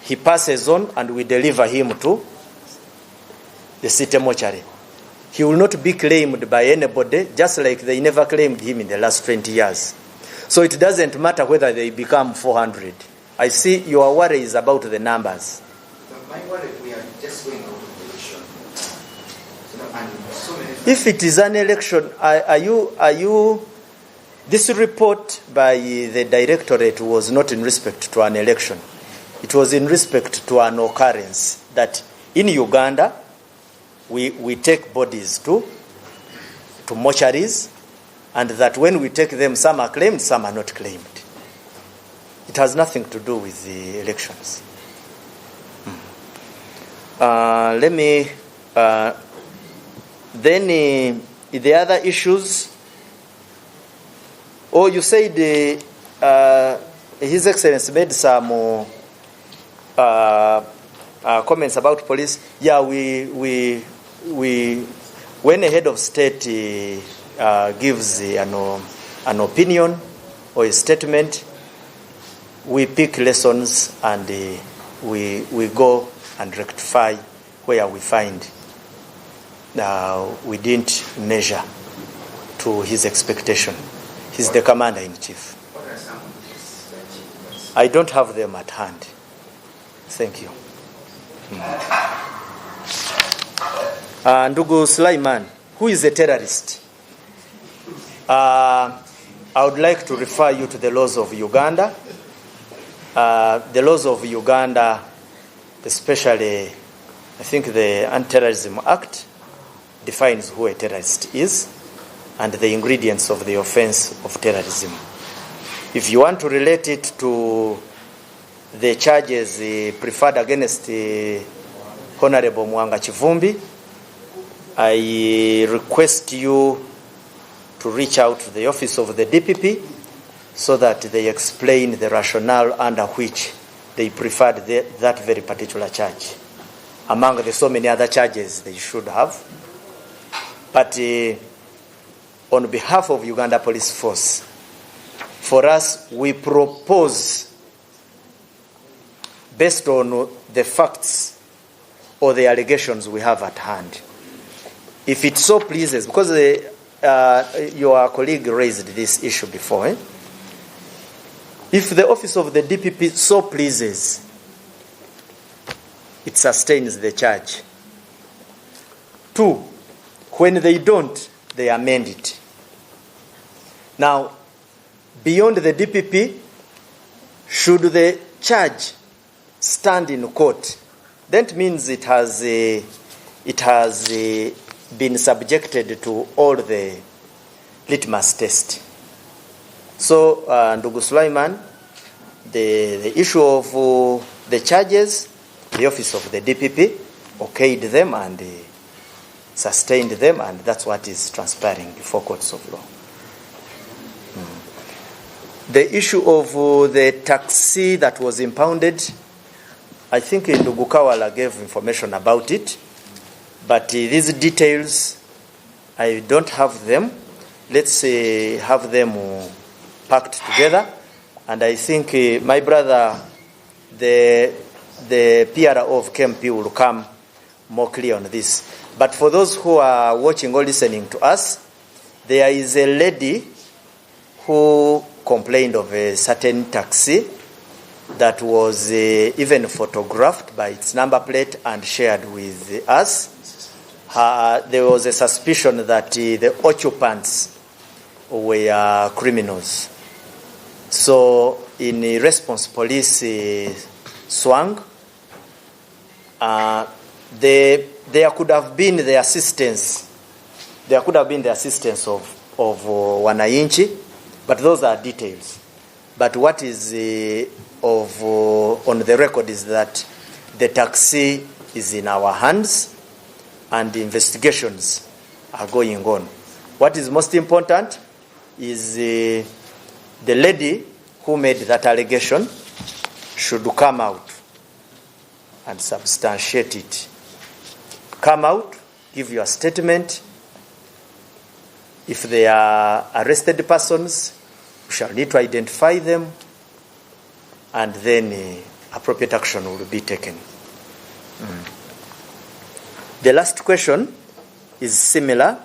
He passes on and we deliver him to the city mortuary. He will not be claimed by anybody, just like they never claimed him in the last 20 years. So it doesn't matter whether they become 400. I see your worry is about the numbers.
My worry, we are just going out of the election. And so many.
If it is an election, are you? This report by the directorate was not in respect to an election. It was in respect to an occurrence that in Uganda, we take bodies to mortuaries, and that when we take them, some are claimed, some are not claimed. It has nothing to do with the elections. Let me then the other issues. Oh, you said His Excellency made some comments about police. Yeah, we when a head of state gives an opinion or a statement, we pick lessons and we go and rectify where we find we didn't measure to his expectation. He's the commander-in-chief. I don't have them at hand. Thank you. Ndugu Sulaiman, who is a terrorist? I would like to refer you to the laws of Uganda. The laws of Uganda, especially, I think the Anti-Terrorism Act, defines who a terrorist is and the ingredients of the offense of terrorism. If you want to relate it to the charges preferred against Honorable Mwanga Chivumbi, I request you to reach out to the office of the DPP so that they explain the rationale under which they preferred that very particular charge, among the so many other charges they should have. But on behalf of Uganda Police Force, for us, we propose, based on the facts or the allegations we have at hand, if it so pleases, because your colleague raised this issue before, if the office of the DPP so pleases, it sustains the charge. 2, when they don't, they amend it. Now, beyond the DPP, should the charge stand in court, that means it has been subjected to all the litmus test. So, Ndugu Sulaiman, the issue of the charges, the office of the DPP okayed them and sustained them, and that's what is transpiring before courts of law. The issue of the taxi that was impounded, I think Ndugu Kawala gave information about it, but these details, I don't have them. Let's have them packed together. And I think my brother, the PRO of KMP, will come more clear on this. But for those who are watching or listening to us, there is a lady who complained of a certain taxi that was even photographed by its number plate and shared with us. There was a suspicion that the occupants were criminals. So in response, police swung. There could have been the assistance. There could have been the assistance of wananchi, but those are details. But what is on the record is that the taxi is in our hands and the investigations are going on. What is most important is the lady who made that allegation should come out and substantiate it. Come out, give your statement. If they are arrested persons, we shall need to identify them, and then appropriate action will be taken. The last question is similar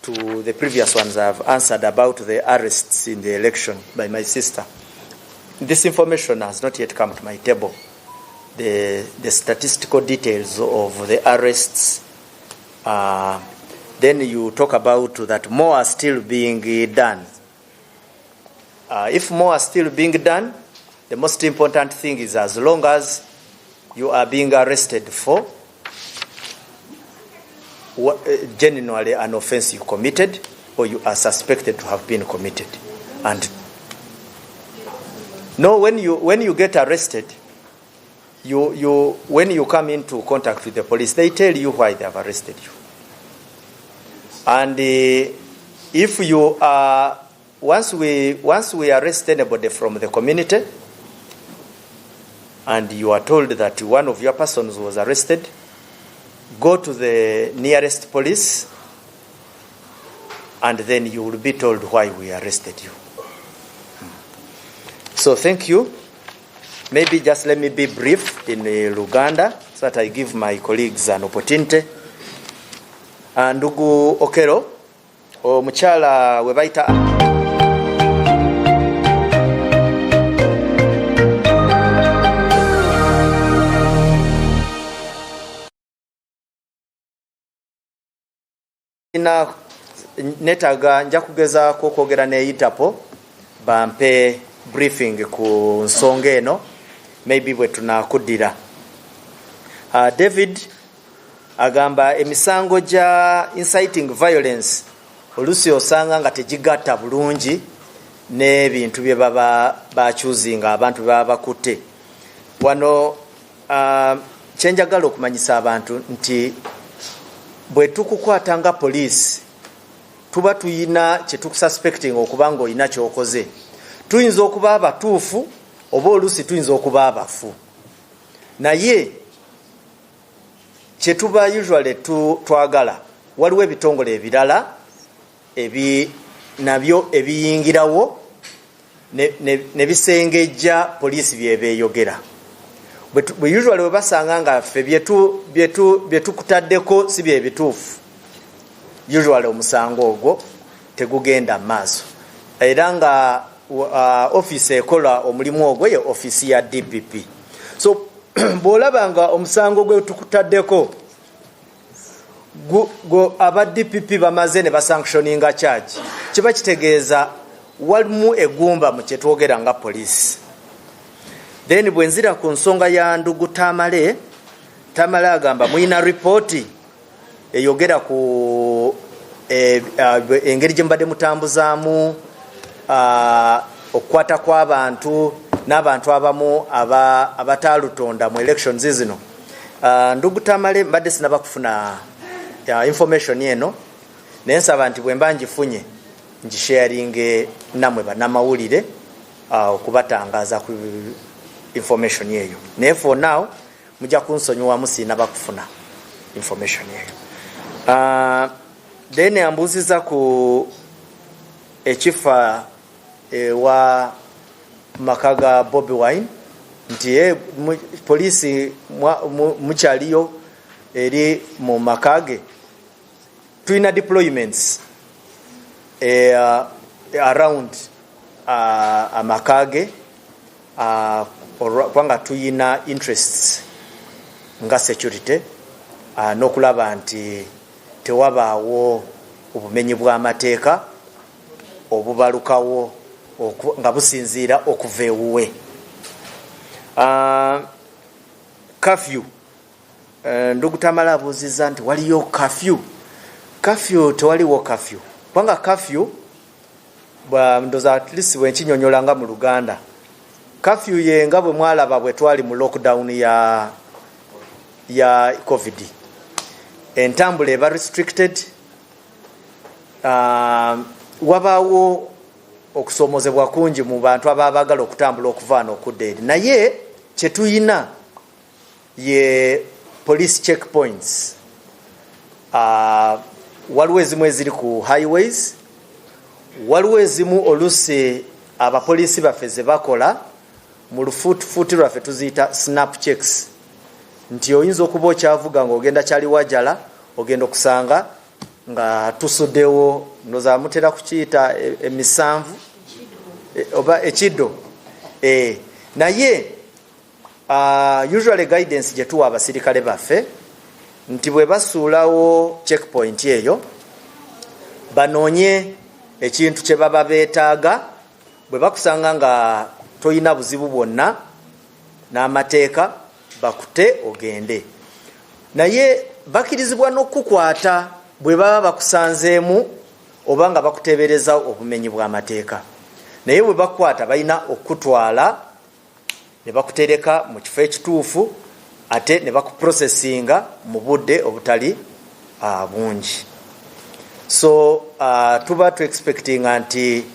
to the previous ones I've answered about the arrests in the election by my sister. This information has not yet come to my table. The statistical details of the arrests. Then you talk about that more are still being done. If more are still being done, the most important thing is as long as you are being arrested for genuinely an offense you committed or you are suspected to have been committed. And no, when you get arrested, when you come into contact with the police, they tell you why they have arrested you. And if you are once we arrest anybody from the community and you are told that one of your persons was arrested, go to the nearest police and then you will be told why we arrested you. So thank you. Maybe just let me be brief in Luganda so that I give my colleagues an opportunity. Ndugu Okero, omukyala we bayita netaga nja kugezaako okwogera n'eyitapo bampe briefing ku nsonga eno maybe bwe tunakuddira. David agamba emisango gya inciting violence olusi osanga nga tegigatta bulungi n'ebintu bye baba bakyuzinga abantu baba bakutte. Wano kyenjagala okumanyisa abantu nti bwe tukukwata nga poliisi tuba tuyina kye tukususpecting okuba nga olina kyokoze. Tuyinza okuba abatuufu oba olusi tuyinza okuba abafu, naye kye tuba usually twagala waliwo ebitongole ebirala nabyo ebiyingirawo ne bisengejja poliisi byebeeyogera. Bwe usually webasanga nga ffe byetukutaddeko si bye bituufu, usually omusango ogwo tegugenda mu maaso. Era nga office ekola omulimu ogwo ye office ya DPP. So bw'olaba nga omusango gwe tukutaddeko aba DPP bamaze ne basanctioninga charge, kiba kitegeeza walimu egumba mu kye twogera nga poliisi. Then bwe nzira ku nsonga ya ndugu Tamale agamba muyina ripooti eyogera ku engeri gye mbadde mutambuzaamu okukwata kw'abantu n'abantu abamu abataalutonda mu elections zino. Ndugu Tamale mbadde sinaba kufuna information eno naye nsaba nti bwe mba ngifunye ngisharinge namwe bannamawulire okubatangaaza ku information eyo. Naye for now mujja kunsonyiwamu sinaba kufuna information eyo. Then ambuuziza ku ekifa wa makaga Bobby Wine nti poliisi mukyaliyo eri mu makage tulina deployments around amakage kubanga tuyina interests nga security n'okulaba nti tewabaawo obumenyi bw'amateeka obubalukawo nga businziira okuva ewuwe. Curfew ndugutamala abuuziza nti waliyo curfew tewaliwo curfew kubanga curfew ndoza at least bwenkinyonyola nga mu Luganda curfew ye nga bwe mwalaba bwe twali mu lockdown ya COVID entambula eba restricted wabaawo okusomozebwa kungi mu bantu ababagala okutambula okuva n'okudda eri naye kyetuyina ye police checkpoints waliwo ezimu eziri ku highways waliwo ezimu olusi abapoliisi baffe ze bakola mu lufuuti lwaffe tuziyita snap checks nti oyinza okuba okyavuga ng'ogenda kyali wajala ogenda okusanga nga tusuddewo ndoza mutera kukiyita emisanvu oba ekiddo naye usually guidance gye tuwa abasirikale baffe nti bwe basuulawo checkpoint eyo banoonye ekintu kye baba beetaaga bwe bakusanga nga toyina buzibu bwonna n'amateeka bakute ogende naye bakirizibwa n'okukwata bwe baba bakusanzeemu oba nga bakuteebereza obumenyi bw'amateeka naye bwe bakwata balina okutwala ne bakutereka mu kifo ekituufu ate ne bakuprocessinga mu budde obutali bungi. So tuba tu expecting nti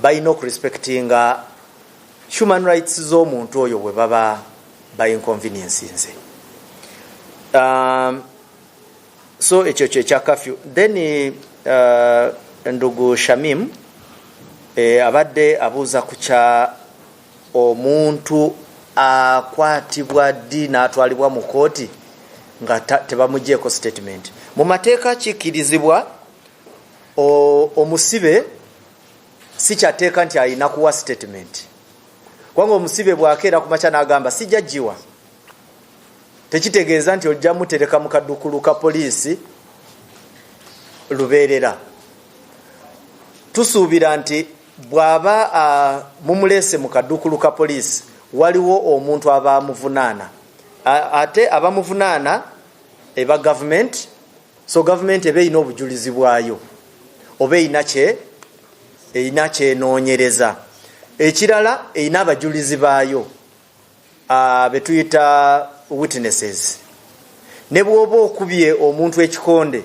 balina okurespectinga human rights z'omuntu oyo bwe baba inconveniences. So ekyo kya curfew. Then ndugu Shamim abadde abuuza ku kya omuntu akwatibwa ddi n'atwalibwa mu kooti nga tebamugjeeko statement. Mu mateeka kikkirizibwa omusibe si kyateeka nti alina kuwa statement kubanga omusibe bw'akeera ku makya n'agamba sijja giwa tekitegeeza nti ojja mutereka mu kaddukulu ka poliisi lubeerera. Tusuubira nti bw'aba mumuleese mu kaddukulu ka poliisi waliwo omuntu abamuvunaana ate abamuvunaana eba gavumenti, so gavumenti eba erina obujulizi bwayo oba erina kyenoonyereza. Ekirala erina abajulizi baayo betuyita witnesses. Ne bw'oba okubye omuntu ekikonde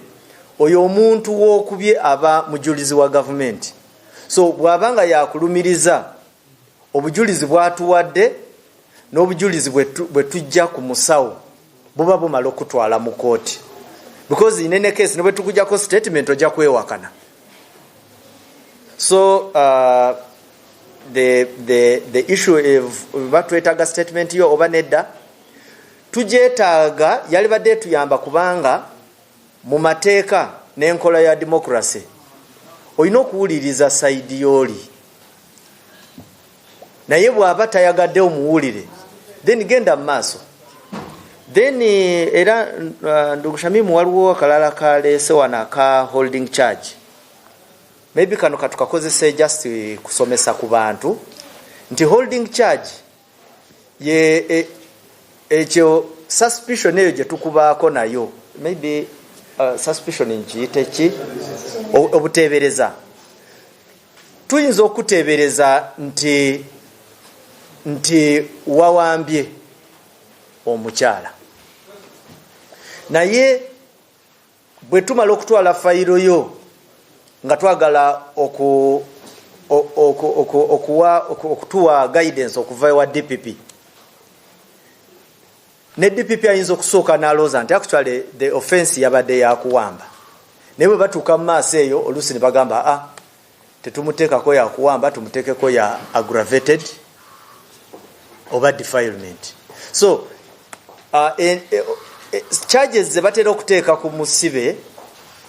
oyo omuntu w'okubye aba mujulizi wa gavumenti. So bw'abanga yakulumiriza obujulizi bwatuwadde n'obujulizi bwe tujja ku musawo buba bumala okutwala mu kooti because in any case ne bwe tukujjako statement ojja kwewakana. So the issue of batwetaaga statement yo oba nedda tujeetaaga yali badde tuyamba kubanga mu mateeka n'enkola ya democracy olina okuwuliriza sayidi y'oli naye bw'aba tayagadde omuwulire then genda mu maaso. Then era ndugu Shamimu waliwo akalala kaleese wano aka holding charge. Maybe kano katukakozese just kusomesa ku bantu nti holding charge ye ekyo suspicion eyo gye tukubaako nayo maybe suspicion nkiyite ki obuteebereza. Tuyinza okuteebereza nti wawambye omukyala naye bwe tumala okutwala fayiro yo nga twagala okutuwa guidance okuva ewa DPP ne DPP ayinza okusooka n'alooza nti actually the offense yabadde yakuwamba naye bwe batuuka mu maaso eyo oluusi ne bagamba tetumuteekako ya kuwamba, tumuteekeko ya aggravated oba defilement. So charges ze batera okuteeka ku musibe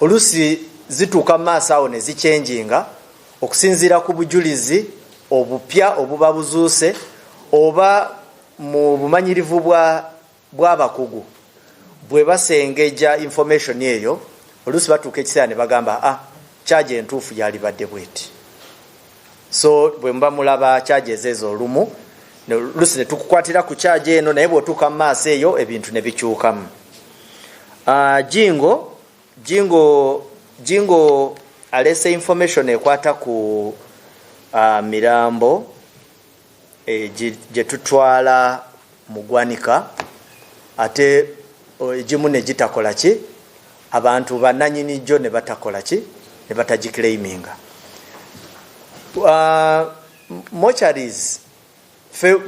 olusi zituuka mu maaso awo ne zichenjinga okusinziira ku bujulizi obupya obuba buzuuse oba mu bumanyirivu bw'abakugu bwe basengeja information eyo olusi batuuka ekiseera ne bagamba charge entuufu yalibadde bweti. So bwe muba mulaba charges ezo olumu lusi ne tukukwatira ku charge eno naye bw'otuuka mu maaso eyo ebintu ne bikyukamu. Jingo alese information ekwata ku mirambo gye tutwala mu ggwanika ate egimu ne gitakola ki, abantu bannanyini jjo ne batakola ki, ne batagiclaiminga. Mortuaries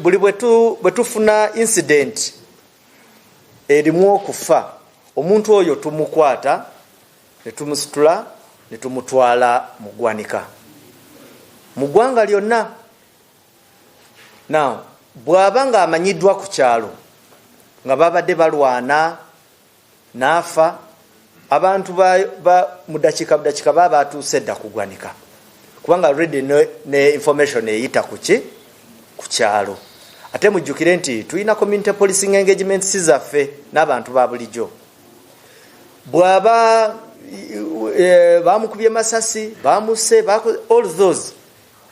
buli bwe tufuna incident erimu okufa, omuntu oyo tumukwata ne tumusitula ne tumutwala mu ggwanika mu ggwanga lyonna. Now bw'aba nga amanyiddwa ku kyalo nga babadde balwana n'afa, abantu mu dakiika baba batuuse dda ku ggwanika kubanga already ne information eyita ku kyalo. Ate mujjukire nti tulina community policing engagements zaffe n'abantu ba bulijjo. Bw'aba bamukubye masasi, bamuse, all those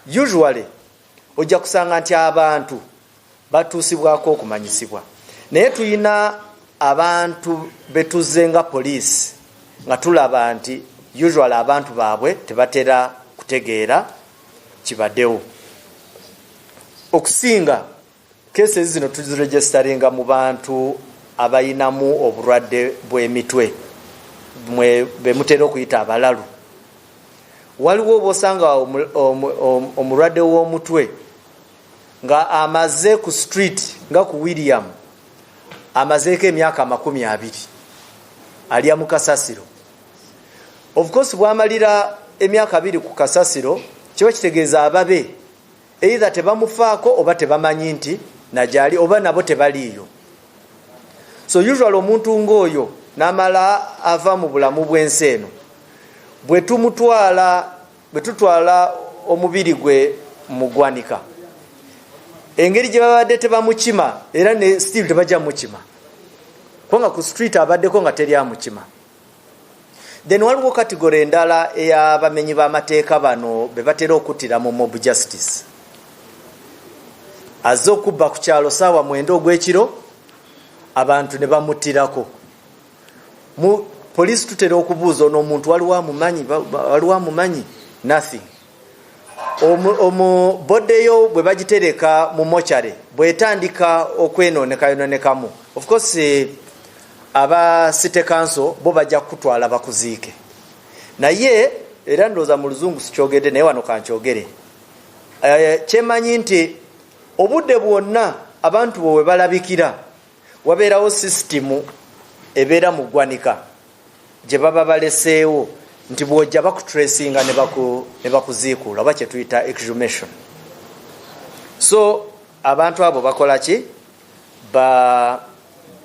usually ojja kusanga nti abantu batuusibwako okumanyisibwa. Naye tulina abantu betuze nga poliisi nga tulaba nti usually abantu baabwe tebatera kutegeera kibaddewo. Okusinga cases zino tuziregisteringa mu bantu abayinamu obulwadde bw'emitwe bemutera okuyita abalalu. Waliwo obosanga omulwadde w'omutwe nga amaze ku street nga ku William amazeeko emyaka 20 alya mu kasasiro. Of course bwamalira emyaka 2 ku kasasiro kiba kitegeeza ababe either tebamufaako oba tebamanyi nti najali oba nabo tebaliiyo. So usually omuntu ng'oyo n'amala ava mu bulamu bw'ensi eno bwe tutwala omubiri gwe mu ggwanika, engeri gye babadde tebamukima era ne still tebajja mukima kubanga ku street abaddeko nga teri amukima. Then waliwo kategori endala ey'abamenyi b'amateeka bano be batera okuttira mu mob justice. Azze okubba ku kyalo saawa 9 ogw'ekiro abantu ne bamuttirako. Mu poliisi tutera okubuuza n'omuntu waliwo amumanyi nothing. Boddeyo bwe bagitereka mu mochare bwetandika okwenonekamu, of course aba city council bo bajja kutwala bakuziike. Naye era ndooza mu luzungu sikyogedde naye wano kankyogere. Kyemanyi nti obudde bwonna abantu bwe balabikira wabeerawo sisitimu ebeera mu ggwanika gye baba baleseewo nti bwojja bakutracinga ne bakuziikuula oba kye tuyita exhumation. So abantu abo bakola ki?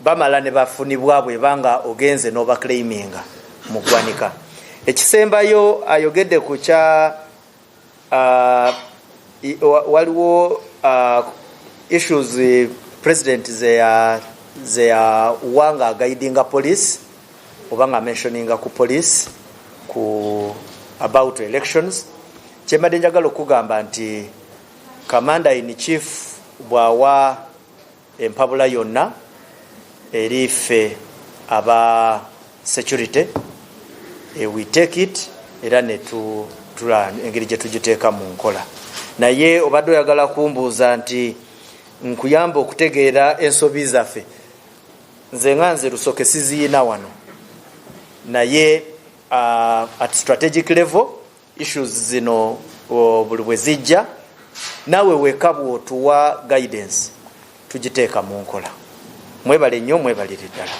Bamala ne bafunibwa bwebanga ogenze n'obaclaiminga mu ggwanika. Ekisembayo ayogedde ku kya waliwo issues president ze wanga guidinga police oba nga mentioninga ku police ku about elections. Kyembadde njagala okugamba nti commander in chief bwawa empabula yonna eri ffe aba security we take it era ne tula engeri gye tugiteeka mu nkola. Naye obadde oyagala kumbuuza nti nkuyamba okutegeera ensobi zaffe, nze nga nze Lusoke siziina wano, naye at strategic level issues zino buli bwe zijja nawe weka bw'otuwa guidance tugiteeka mu nkola. Mwebale nnyo, mwebalire ddala.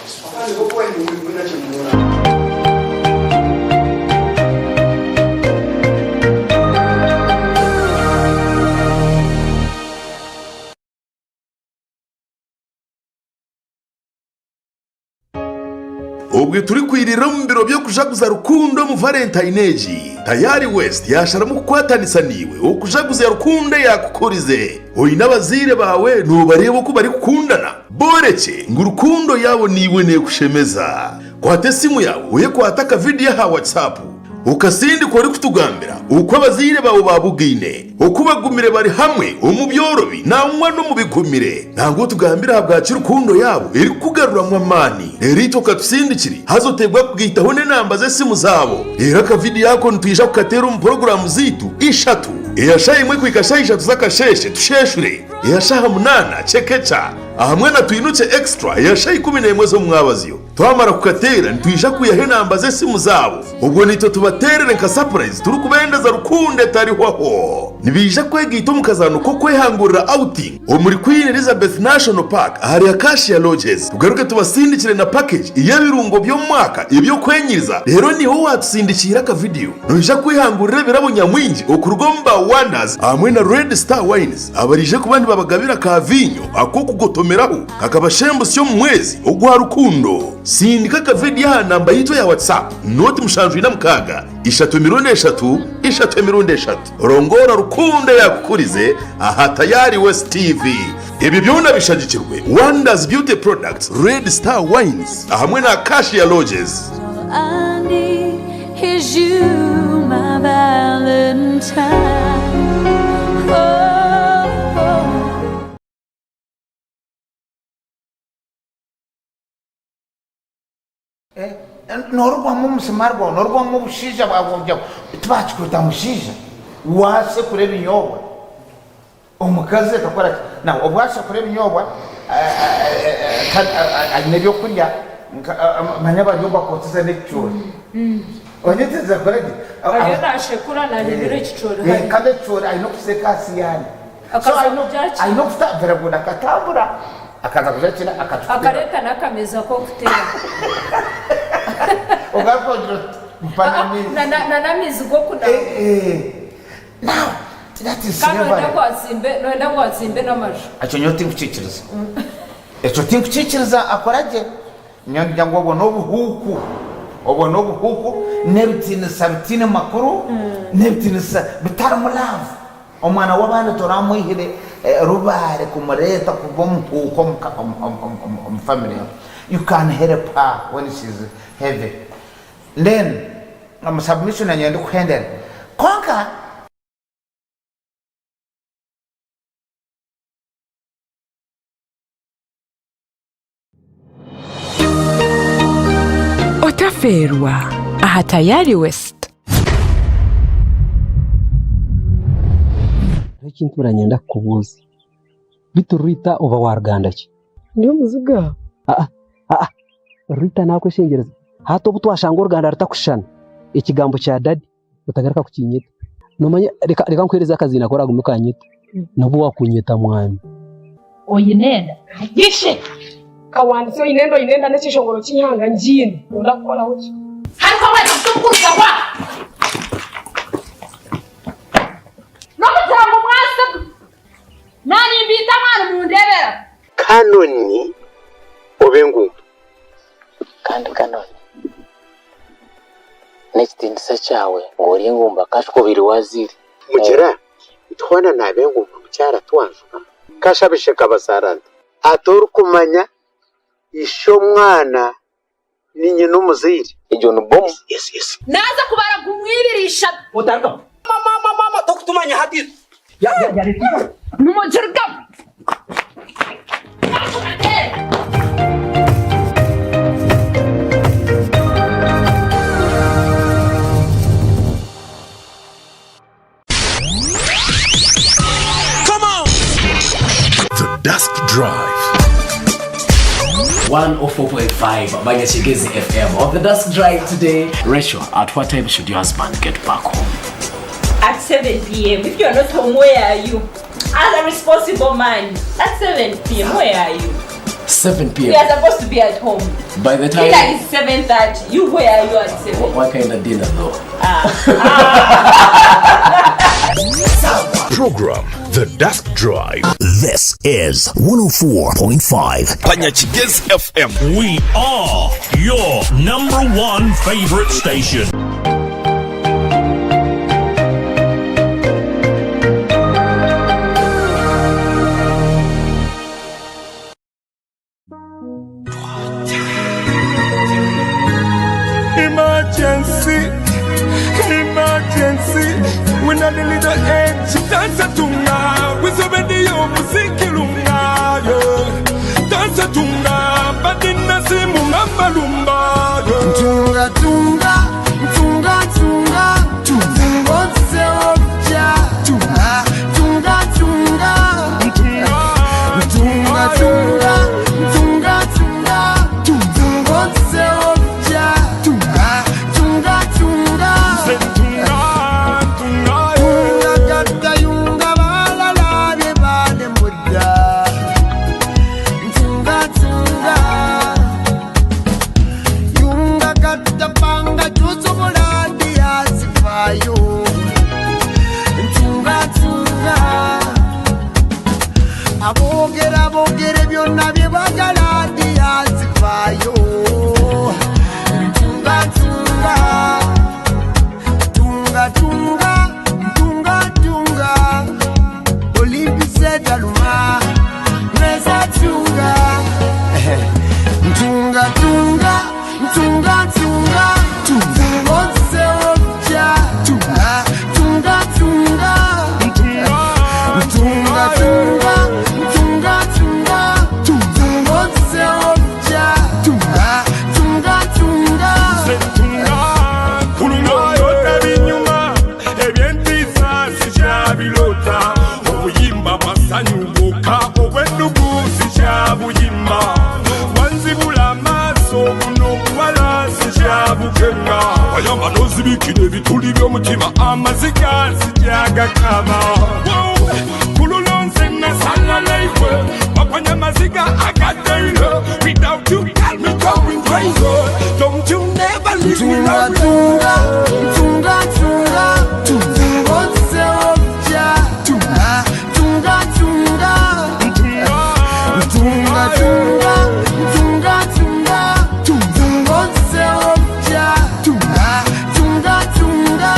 ubwo turi kwirira mu biro byo kujaguza rukundo mu Valentine Age. Tayari West yasharamu kukwatanisa niwe okujaguza ya rukundo yakukurize oyi n'abazire bawe nubareba ko bari kukundana boreke ngo urukundo yabo niwe ne kushemeza kwate simu yawe uye kwataka video ha WhatsApp ukasindi ko uri kutugambira uko abazire bawe babugine ukubagumire bari hamwe umubyorobi namwa no mubigumire ntango tugambira habwaci rukundo yabo iri kugarura mwamani erito katsindikiri hazotegwa kugitaho ne namba ze simu zabo era ka video yako ntwisha kukatera mu program zitu ishatu eyashaye imwe kwikashayisha tuzakasheshe tusheshure eyashaha munana chekecha ahamwe na tuinuche extra eyashaye 11 zo mwabaziyo twamara kukatera ntwisha kuyahe namba ze simu zabo ubwo nito tubaterere nka surprise turi kubendeza rukunde tarihwaho nibija kwegito mukazano ko kwehangurira outing muri Queen Elizabeth National Park hari Acacia Lodges tugaruke tubasindikire na package iyabirungo byo mwaka ibyo kwenyiriza rero niho watsindikira ka video nija kwihangurira birabo nyamwingi okurugomba Wonders amwe na Red Star Wines abarije kubandi babagabira ka vinyo ako kugotomeraho kakabashembo syo mwezi ogwa rukundo sindika ka video ya namba yito ya WhatsApp noti mushanjwe na mukaga 3 rongora rukunde yakukurize aha Tayari West TV ibi byona bishagikirwe Wonders Beauty Products Red Star Wines ahamwe na Acacia Lodges.
Here's you, my Valentine.
Norwa mu musamarwa norwa mu bushija bwabonja tubachikuta mushija wase kureba inyobwa umukaze kakora na obwasha kureba inyobwa nebyo kurya manyaba yomba kotiza n'icyo onyeteza korege
ayirashe kurana libire cyicoro
kade cyoro ayino kusekasi yani ayino kutabera guna katambura akaza kujakira
akareka nakameza ko kutera
ugakonjero mpanami
na mizigo kuna
now that is never
no kwazimbe n'amajo
acho nyoti kuciciriza echo tinkuciciriza akoraje nyanja ngo obuhuku nebitine sabitine makuru nebitine bitarumulavu omwana w'abana toramwihire rubare kumureta kubomuhuko family you can help her when she's heavy then submission anyende kuhendera konka
otaferwa aha Tayari West.
Ikintu uranyenda kubuza bitu Rita uba warganda ki
ndiyo muziga
Rita nako shengereza hato butwashanga urganda ritakushana ikigambo cya daddy utagaraka kukinyita nomanya reka nkwereza akazi nakora gumukanyita nabo wakunyita mwami
oyinenda yishe kawanditse oyinenda n'ikishongoro cy'inyanga njine ndakora uki hariko bari kukuza wa n'umutambo mwasa nani mbita mwana mundebera
kanoni obengu kandi kanoni n'ekitindisa cyawe ngori ngumba kashko biri waziri mugera itwana nabengu mucyara twanjuka kashabishe kabasaranda ator kumanya isho mwana ninye n'umuziri ejo no bom yes
naza kubara gumwibirisha
utarka mama tokutumanya hadith ya
numujirga
Dusk Drive
104.5 Banyashigezi FM. On the Dusk Drive today, Rachel, at what time should your husband get back home?
At 7 p.m. If you're not home, where are you? As a responsible man, at 7 p.m. where are you?
7 p.m.
We are supposed to be at home.
By the time
dinner is 7:30. You where are you at 7?
What kind of dinner though?
Program The Dusk Drive.
This is 104.5
Panyachigez FM.
We are your #1 favorite station.
Emergency, when I need the edge, dance a tunga, with a video, musikilunga, dance a tunga, but in the same mumba lumba, tunga, tunga, tunga, tunga, tunga, what's the object? Tunga, tunga, tunga, tunga, tunga, tunga, tunga, tunga, what's the object? Tunga, tunga, tunga. Abogere byonna bye bagala diyazivayo tunga tunga tunga tunga tunga tunga Olimpise daluma reza tunga tunga tunga tunga tunga tunga what's the tunga tunga tunga tunga tunga tunga Sanyubuka obwendugu sichabuyimba wanzibula maso muno wala sichabukenga wayamba nozibikira ebituli by'omutima amaziga sijagakama kululonze nasala laife wapanya maziga agadeile without you got me going crazy don't you never leave me alone tunga tunga tunga tunga what's the object tunga tunga tunga tunga tunga tunga tunga what's the object tunga tunga tunga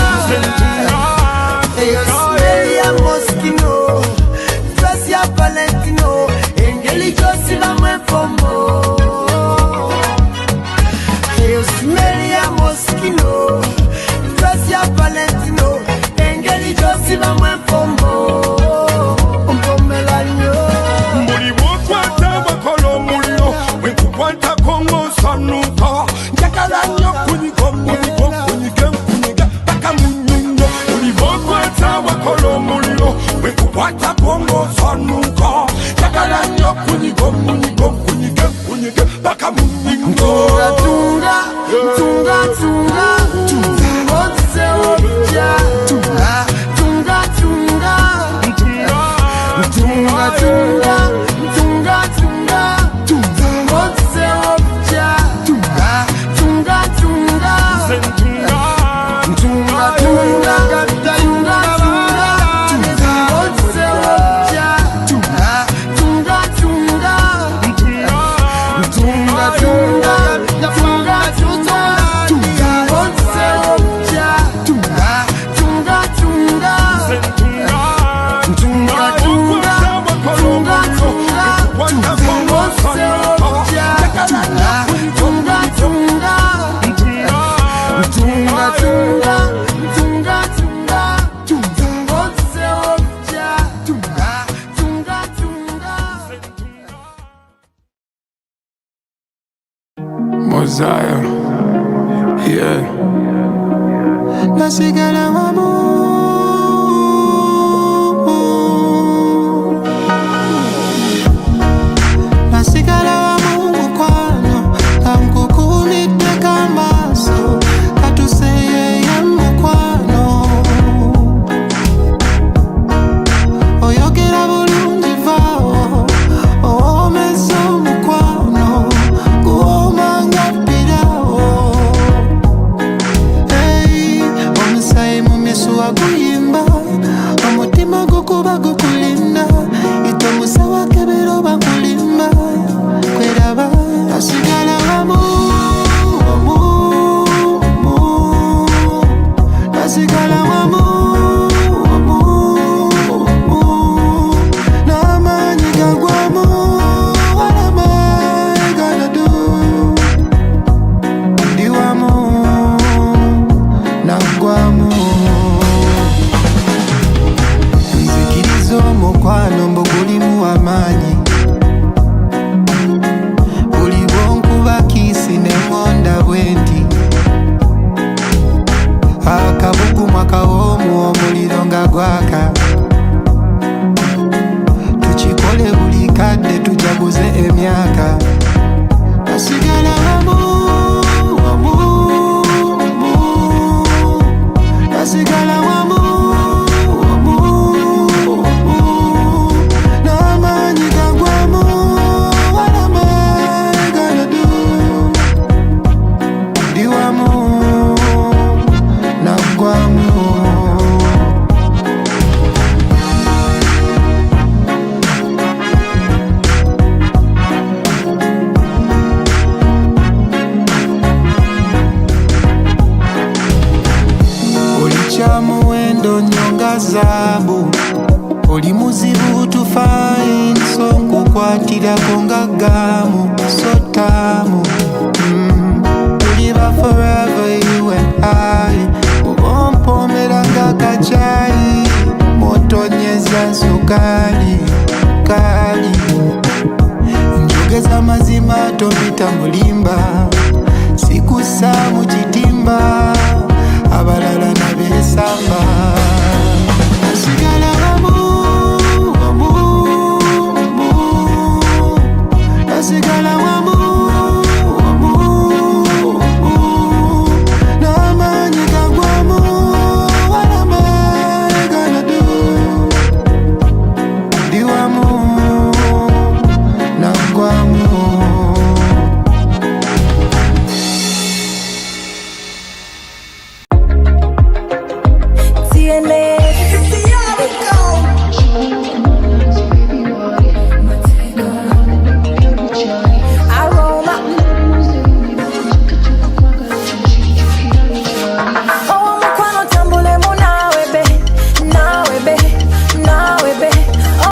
yo smell ya moschino dress ya valentino engeli josi la mwefomo yo smell ya moschino dress ya valentino engeli josi la mwefomo Wanta Congo sanuka Jakala nyokuniko muniko kunike kunike Baka munyunyo Uliboko atawa kolo mulio Wekukwata Congo sanuka Jakala nyokuniko muniko kunike kunike Baka munyunyo Tunga tunga tunga tunga tunga what's the object tunga tunga tunga tunga tunga tunga tunga tunga what's Mosiah, yeah. Nasigala mamu, nasigala mamu kwano, tamkukuni teka maso, katuseye yemu kwano. Oyogera bulungi vao, omeso mukwano, kuomanga pirao. Hey, omusai mumi bagukulinda itomusawa kebero bakulimba kweraba asigala wamu asigala wamu n'amaanyi gagwamu walama egana du ndi wamu naggwamu nzikiriza omukwano mbu gulimu amaanyi buli bwonkuba kiisi ne ngonda bwenti akabuguma kawoomu omuliro nga gwaka tukikole buli kadde tujaguze emyaka asigala wamu asigala wamu n'amaanyi gagwamu walama egana du ndi wamu naggwamu oli kyamuwendo nyonga zaabu oli muzibu tufain so nkukwatirako nga gaamu sotaamu tuliba forever you and I obompomera nga kachayi motonyeza sukali kali njogeza mazima tomita mulimba sikusa mu kitimba abalala nabesamba